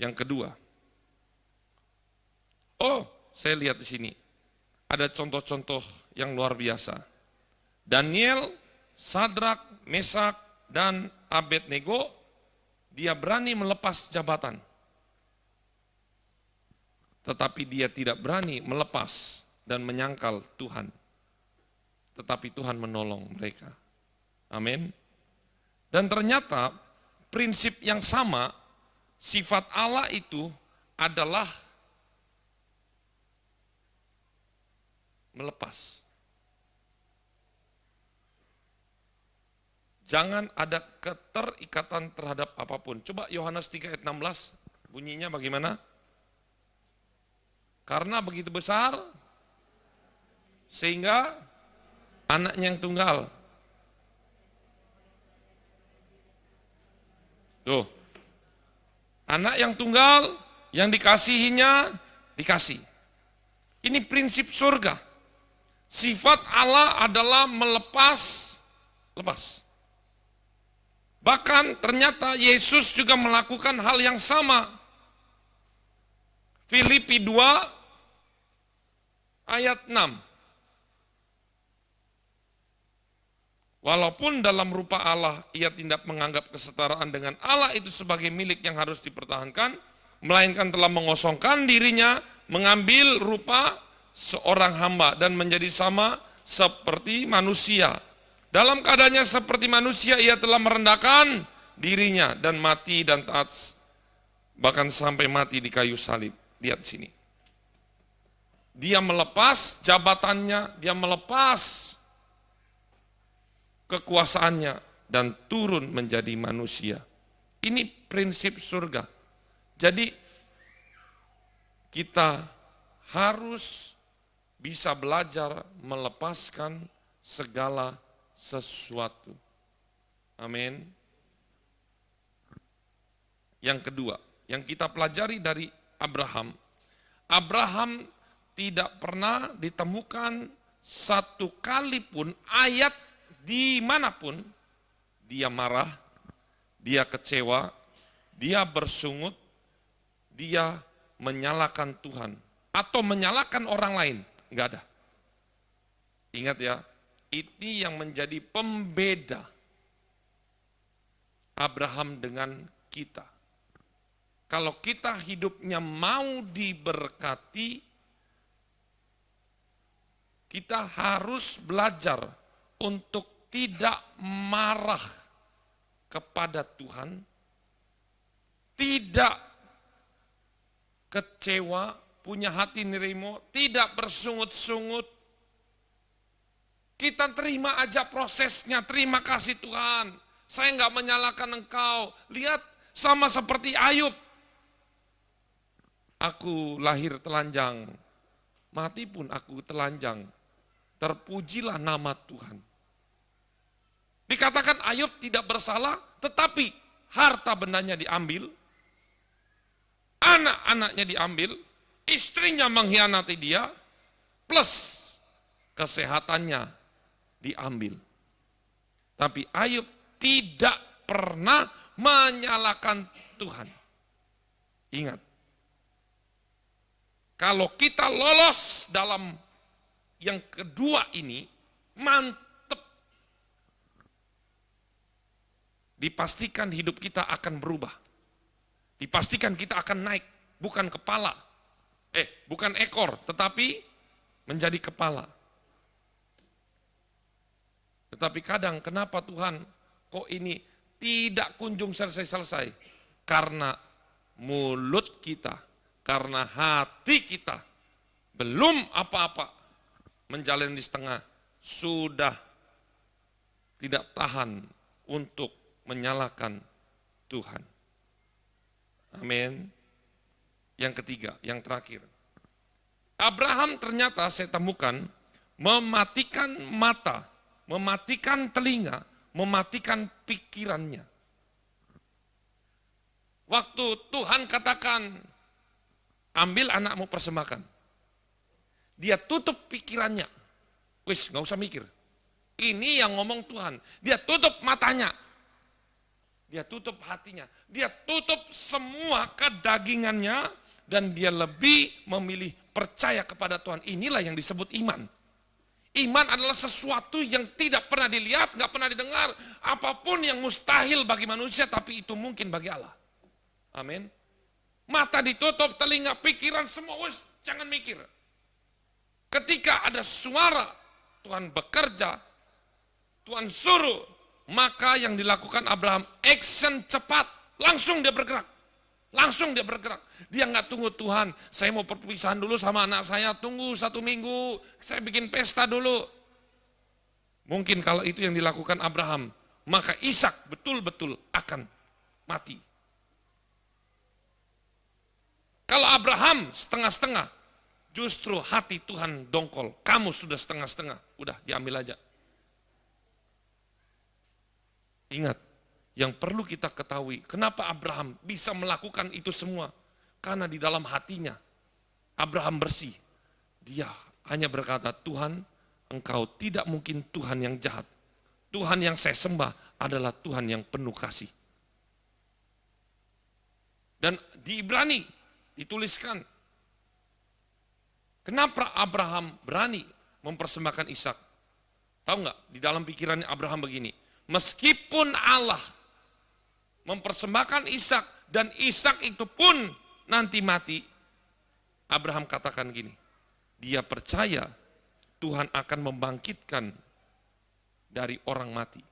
[SPEAKER 6] Yang kedua, saya lihat di sini ada contoh-contoh yang luar biasa. Daniel, Sadrak, Mesak, dan Abednego, dia berani melepas jabatan. Tetapi dia tidak berani melepas dan menyangkal Tuhan. Tetapi Tuhan menolong mereka. Amin. Dan ternyata prinsip yang sama, sifat Allah itu adalah melepas. Jangan ada keterikatan terhadap apapun. Coba Yohanes 3 ayat 16, bunyinya bagaimana? Karena begitu besar, sehingga anaknya yang tunggal. Tuh, anak yang tunggal, yang dikasihinya, dikasih. Ini prinsip surga. Sifat Allah adalah melepas. Bahkan ternyata Yesus juga melakukan hal yang sama. Filipi 2 ayat 6. Walaupun dalam rupa Allah, ia tidak menganggap kesetaraan dengan Allah itu sebagai milik yang harus dipertahankan, melainkan telah mengosongkan dirinya, mengambil rupa seorang hamba dan menjadi sama seperti manusia. Dalam keadaannya seperti manusia, ia telah merendahkan dirinya dan mati dan taat, bahkan sampai mati di kayu salib. Lihat sini. Dia melepas jabatannya, dia melepas kekuasaannya dan turun menjadi manusia. Ini prinsip surga. Jadi kita harus bisa belajar melepaskan segala sesuatu. Amin. Yang kedua, yang kita pelajari dari Abraham. Abraham tidak pernah ditemukan satu kali pun ayat dimanapun dia marah, dia kecewa, dia bersungut, dia menyalahkan Tuhan atau menyalahkan orang lain. Enggak ada. Ingat ya, ini yang menjadi pembeda Abraham dengan kita. Kalau kita hidupnya mau diberkati, kita harus belajar untuk tidak marah kepada Tuhan, tidak kecewa, punya hati nerimo, tidak bersungut-sungut. Kita terima aja prosesnya, terima kasih Tuhan. Saya enggak menyalahkan engkau. Lihat, sama seperti Ayub. Aku lahir telanjang, mati pun aku telanjang. Terpujilah nama Tuhan. Dikatakan Ayub tidak bersalah, tetapi harta bendanya diambil, anak-anaknya diambil, istrinya mengkhianati dia, plus kesehatannya diambil. Tapi Ayub tidak pernah menyalahkan Tuhan. Ingat, kalau kita lolos dalam yang kedua ini, mantep. Dipastikan hidup kita akan berubah. Dipastikan kita akan naik, bukan kepala. Bukan ekor, tetapi menjadi kepala. Tetapi kadang kenapa Tuhan kok ini tidak kunjung selesai-selesai? Karena mulut kita, karena hati kita belum apa-apa, menjalani di setengah, sudah tidak tahan untuk menyalahkan Tuhan. Amin. Yang ketiga, yang terakhir. Abraham ternyata saya temukan mematikan mata, mematikan telinga, mematikan pikirannya. Waktu Tuhan katakan, ambil anakmu persembahkan. Dia tutup pikirannya. Wis, gak usah mikir. Ini yang ngomong Tuhan. Dia tutup matanya. Dia tutup hatinya. Dia tutup semua kedagingannya. Dan dia lebih memilih percaya kepada Tuhan. Inilah yang disebut iman. Iman adalah sesuatu yang tidak pernah dilihat, gak pernah didengar. Apapun yang mustahil bagi manusia, tapi itu mungkin bagi Allah. Amin. Mata ditutup, telinga, pikiran, semua. Wis, jangan mikir. Ketika ada suara Tuhan bekerja, Tuhan suruh, maka yang dilakukan Abraham action cepat, langsung dia bergerak. Langsung dia bergerak. Dia nggak tunggu, Tuhan, saya mau perpisahan dulu sama anak saya, tunggu 1 minggu, saya bikin pesta dulu. Mungkin kalau itu yang dilakukan Abraham, maka Ishak betul-betul akan mati. Kalau Abraham setengah-setengah, justru hati Tuhan dongkol. Kamu sudah setengah-setengah, udah diambil aja. Ingat, yang perlu kita ketahui, kenapa Abraham bisa melakukan itu semua? Karena di dalam hatinya, Abraham bersih. Dia hanya berkata, Tuhan, Engkau tidak mungkin Tuhan yang jahat. Tuhan yang saya sembah adalah Tuhan yang penuh kasih. Dan di Ibrani dituliskan, kenapa Abraham berani mempersembahkan Ishak? Tahu nggak? Di dalam pikirannya Abraham begini, meskipun Allah mempersembahkan Ishak dan Ishak itu pun nanti mati, Abraham katakan gini, dia percaya Tuhan akan membangkitkan dari orang mati.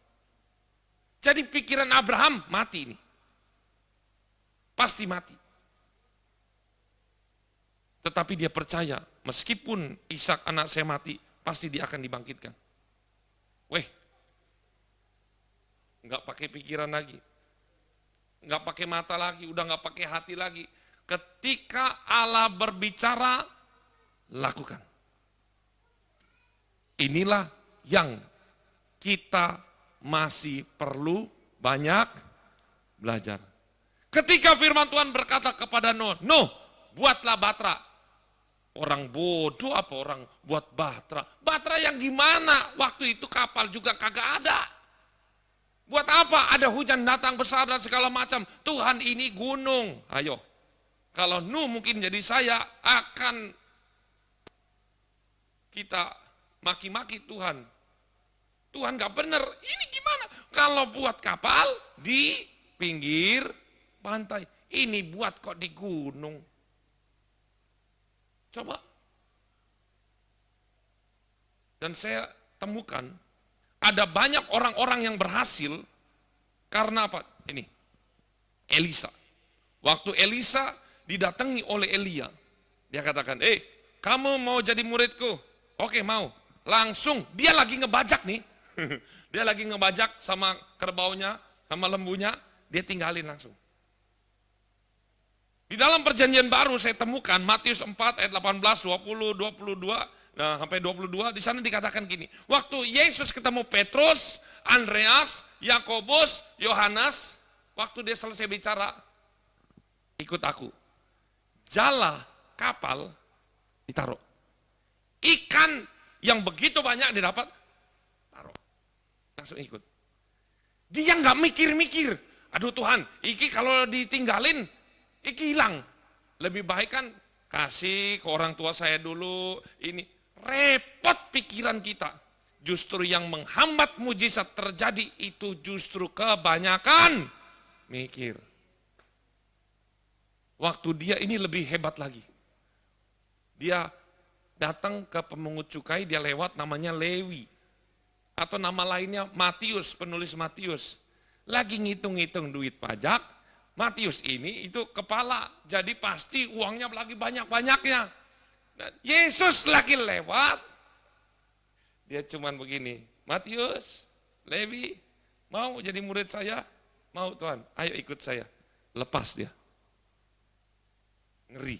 [SPEAKER 6] Jadi pikiran Abraham mati ini, pasti mati. Tetapi dia percaya meskipun Ishak anak saya mati, pasti dia akan dibangkitkan. Nggak pakai pikiran lagi, nggak pakai mata lagi, udah nggak pakai hati lagi. Ketika Allah berbicara, lakukan. Inilah yang kita masih perlu banyak belajar. Ketika firman Tuhan berkata kepada Nuh, Nuh, buatlah batra. Orang bodoh apa orang buat batra? Batra yang gimana? Waktu itu kapal juga kagak ada. Buat apa? Ada hujan datang besar dan segala macam. Tuhan, ini gunung. Ayo. Kalau Nuh mungkin jadi saya, akan kita maki-maki Tuhan. Tuhan gak bener. Ini gimana? Kalau buat kapal di pinggir pantai. Ini buat kok di gunung. Coba. Dan saya temukan, ada banyak orang-orang yang berhasil karena apa? Ini, Elisa. Waktu Elisa didatangi oleh Elia, dia katakan, kamu mau jadi muridku? Oke, mau. Langsung, dia lagi ngebajak nih. Dia lagi ngebajak sama kerbaunya, sama lembunya, dia tinggalin langsung. Di dalam perjanjian baru saya temukan Matius 4 ayat 18, 20, 22, nah, sampai 22, di sana dikatakan gini, waktu Yesus ketemu Petrus, Andreas, Yakobus, Yohanes, waktu dia selesai bicara, ikut aku. Jala kapal ditaruh. Ikan yang begitu banyak didapat, taruh. Langsung ikut. Dia nggak mikir-mikir, aduh Tuhan, iki kalau ditinggalin, iki hilang. Lebih baik kan kasih ke orang tua saya dulu, ini. Repot pikiran kita. Justru yang menghambat mujizat terjadi itu justru kebanyakan mikir. Waktu dia ini lebih hebat lagi. Dia datang ke pemungut cukai, dia lewat, namanya Lewi. Atau nama lainnya Matius, penulis Matius. Lagi ngitung-ngitung duit pajak, Matius ini itu kepala, jadi pasti uangnya lagi banyak-banyaknya. Yesus lagi lewat, dia cuman begini, Matius, Lewi, mau jadi murid saya? Mau Tuhan, ayo ikut saya. Lepas dia. Ngeri.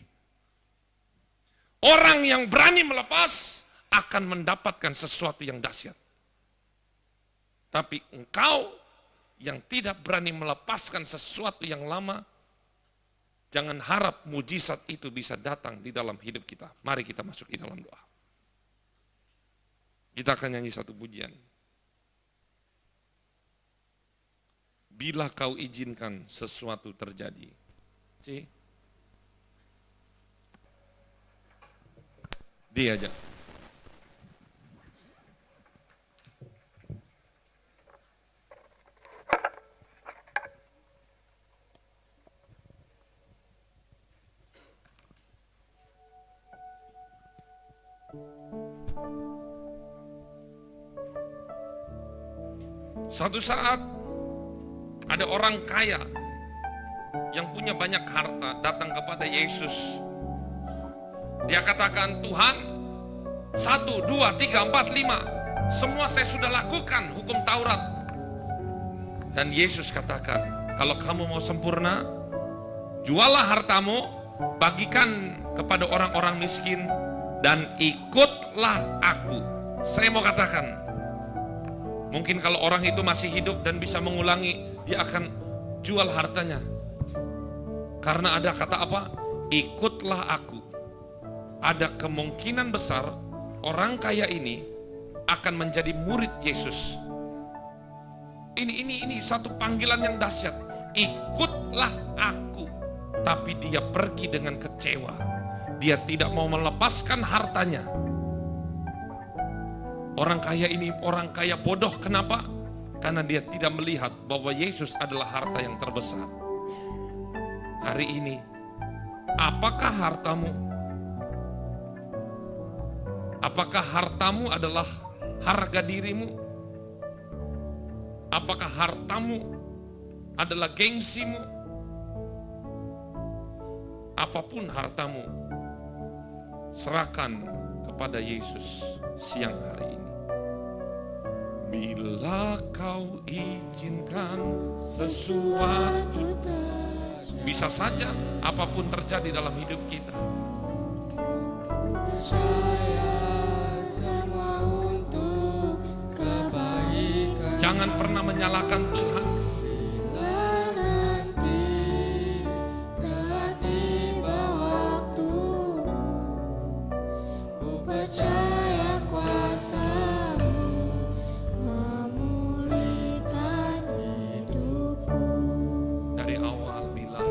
[SPEAKER 6] Orang yang berani melepas akan mendapatkan sesuatu yang dahsyat. Tapi engkau yang tidak berani melepaskan sesuatu yang lama, jangan harap mujizat itu bisa datang di dalam hidup kita. Mari kita masuk di dalam doa. Kita akan nyanyi satu pujian. Bila kau izinkan sesuatu terjadi. Dia aja. Suatu saat ada orang kaya yang punya banyak harta datang kepada Yesus. Dia katakan, Tuhan, 1, 2, 3, 4, 5, semua saya sudah lakukan hukum Taurat. Dan Yesus katakan, kalau kamu mau sempurna, jualah hartamu, bagikan kepada orang-orang miskin, dan ikutlah aku. Saya mau katakan, mungkin kalau orang itu masih hidup dan bisa mengulangi, dia akan jual hartanya. Karena ada kata apa? Ikutlah aku. Ada kemungkinan besar orang kaya ini akan menjadi murid Yesus. Ini satu panggilan yang dahsyat. Ikutlah aku. Tapi dia pergi dengan kecewa. Dia tidak mau melepaskan hartanya. Orang kaya ini orang kaya bodoh. Kenapa? Karena dia tidak melihat bahwa Yesus adalah harta yang terbesar. Hari ini, apakah hartamu? Apakah hartamu adalah harga dirimu? Apakah hartamu adalah gengsimu? Apapun hartamu, serahkan kepada Yesus siang hari ini. Bila kau izinkan sesuatu, bisa saja apapun terjadi dalam hidup kita. Jangan pernah menyalahkan Tuhan.
[SPEAKER 2] Percaya kuasa-Mu memulihkan hidupku.
[SPEAKER 6] Dari awal bila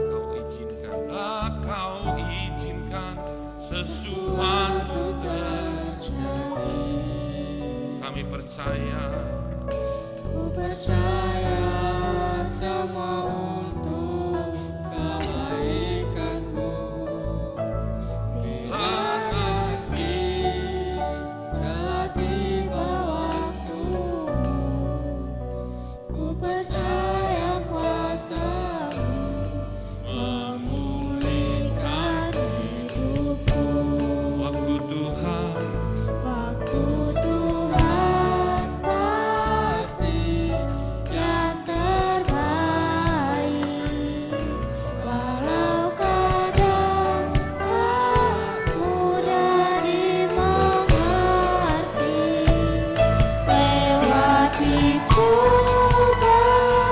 [SPEAKER 6] kau izinkan sesuatu terjadi, kami percaya.
[SPEAKER 2] Ku percaya semua untuk kebaikanku. Bila telah tiba waktumu, ku percaya kuasa-Mu memulihkan hidupku.
[SPEAKER 6] Waktu Tuhan
[SPEAKER 2] pasti yang terbaik. Walau kadang tak mudah dimengerti, lewati cobaan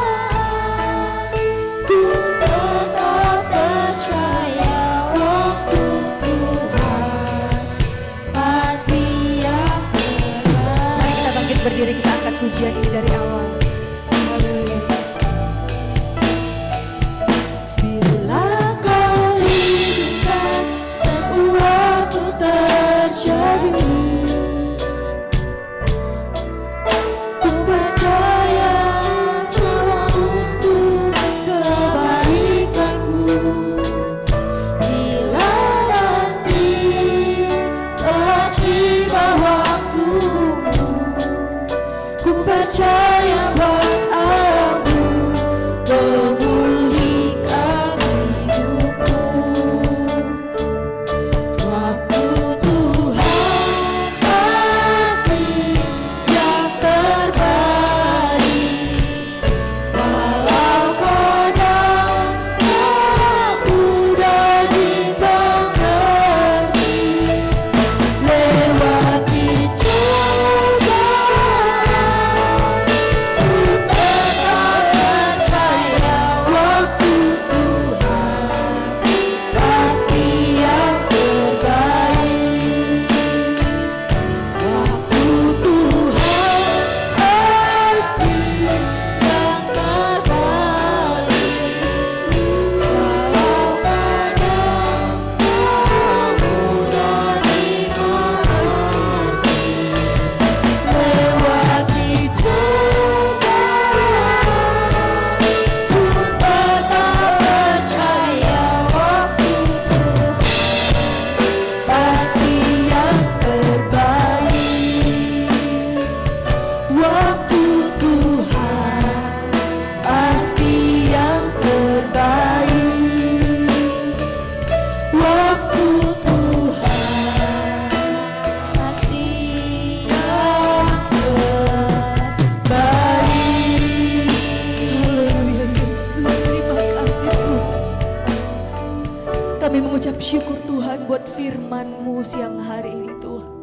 [SPEAKER 7] buat firman-Mu siang hari ini Tuhan.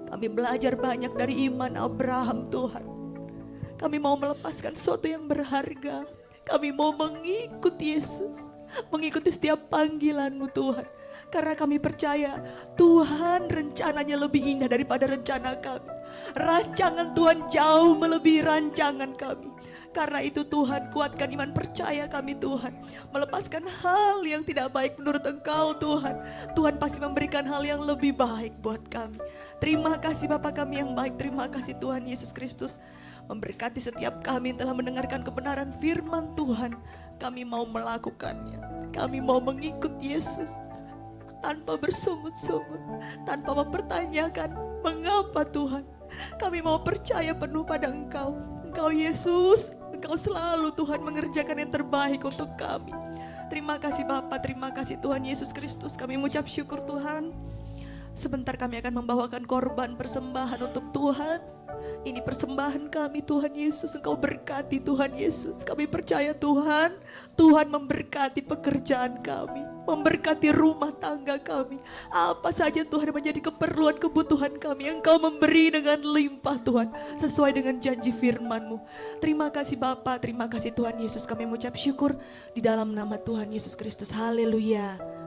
[SPEAKER 7] Kami belajar banyak dari iman Abraham Tuhan. Kami mau melepaskan sesuatu yang berharga. Kami mau mengikuti Yesus, mengikuti setiap panggilan-Mu Tuhan. Karena kami percaya Tuhan rencananya lebih indah daripada rencana kami. Rancangan Tuhan jauh melebihi rancangan kami. Karena itu Tuhan, kuatkan iman percaya kami Tuhan. Melepaskan hal yang tidak baik menurut Engkau Tuhan. Tuhan pasti memberikan hal yang lebih baik buat kami. Terima kasih Bapa kami yang baik. Terima kasih Tuhan Yesus Kristus. Memberkati setiap kami yang telah mendengarkan kebenaran firman Tuhan. Kami mau melakukannya. Kami mau mengikut Yesus. Tanpa bersungut-sungut, tanpa mempertanyakan mengapa Tuhan. Kami mau percaya penuh pada Engkau. Engkau Yesus, Engkau selalu Tuhan mengerjakan yang terbaik untuk kami. Terima kasih Bapa, terima kasih Tuhan Yesus Kristus. Kami mengucap syukur Tuhan. Sebentar kami akan membawakan korban persembahan untuk Tuhan. Ini persembahan kami Tuhan Yesus. Engkau berkati Tuhan Yesus. Kami percaya Tuhan, Tuhan memberkati pekerjaan kami, memberkati rumah tangga kami. Apa saja Tuhan menjadi keperluan kebutuhan kami, Engkau memberi dengan limpah Tuhan, sesuai dengan janji firman-Mu. Terima kasih Bapa, terima kasih Tuhan Yesus. Kami mengucap syukur di dalam nama Tuhan Yesus Kristus. Haleluya.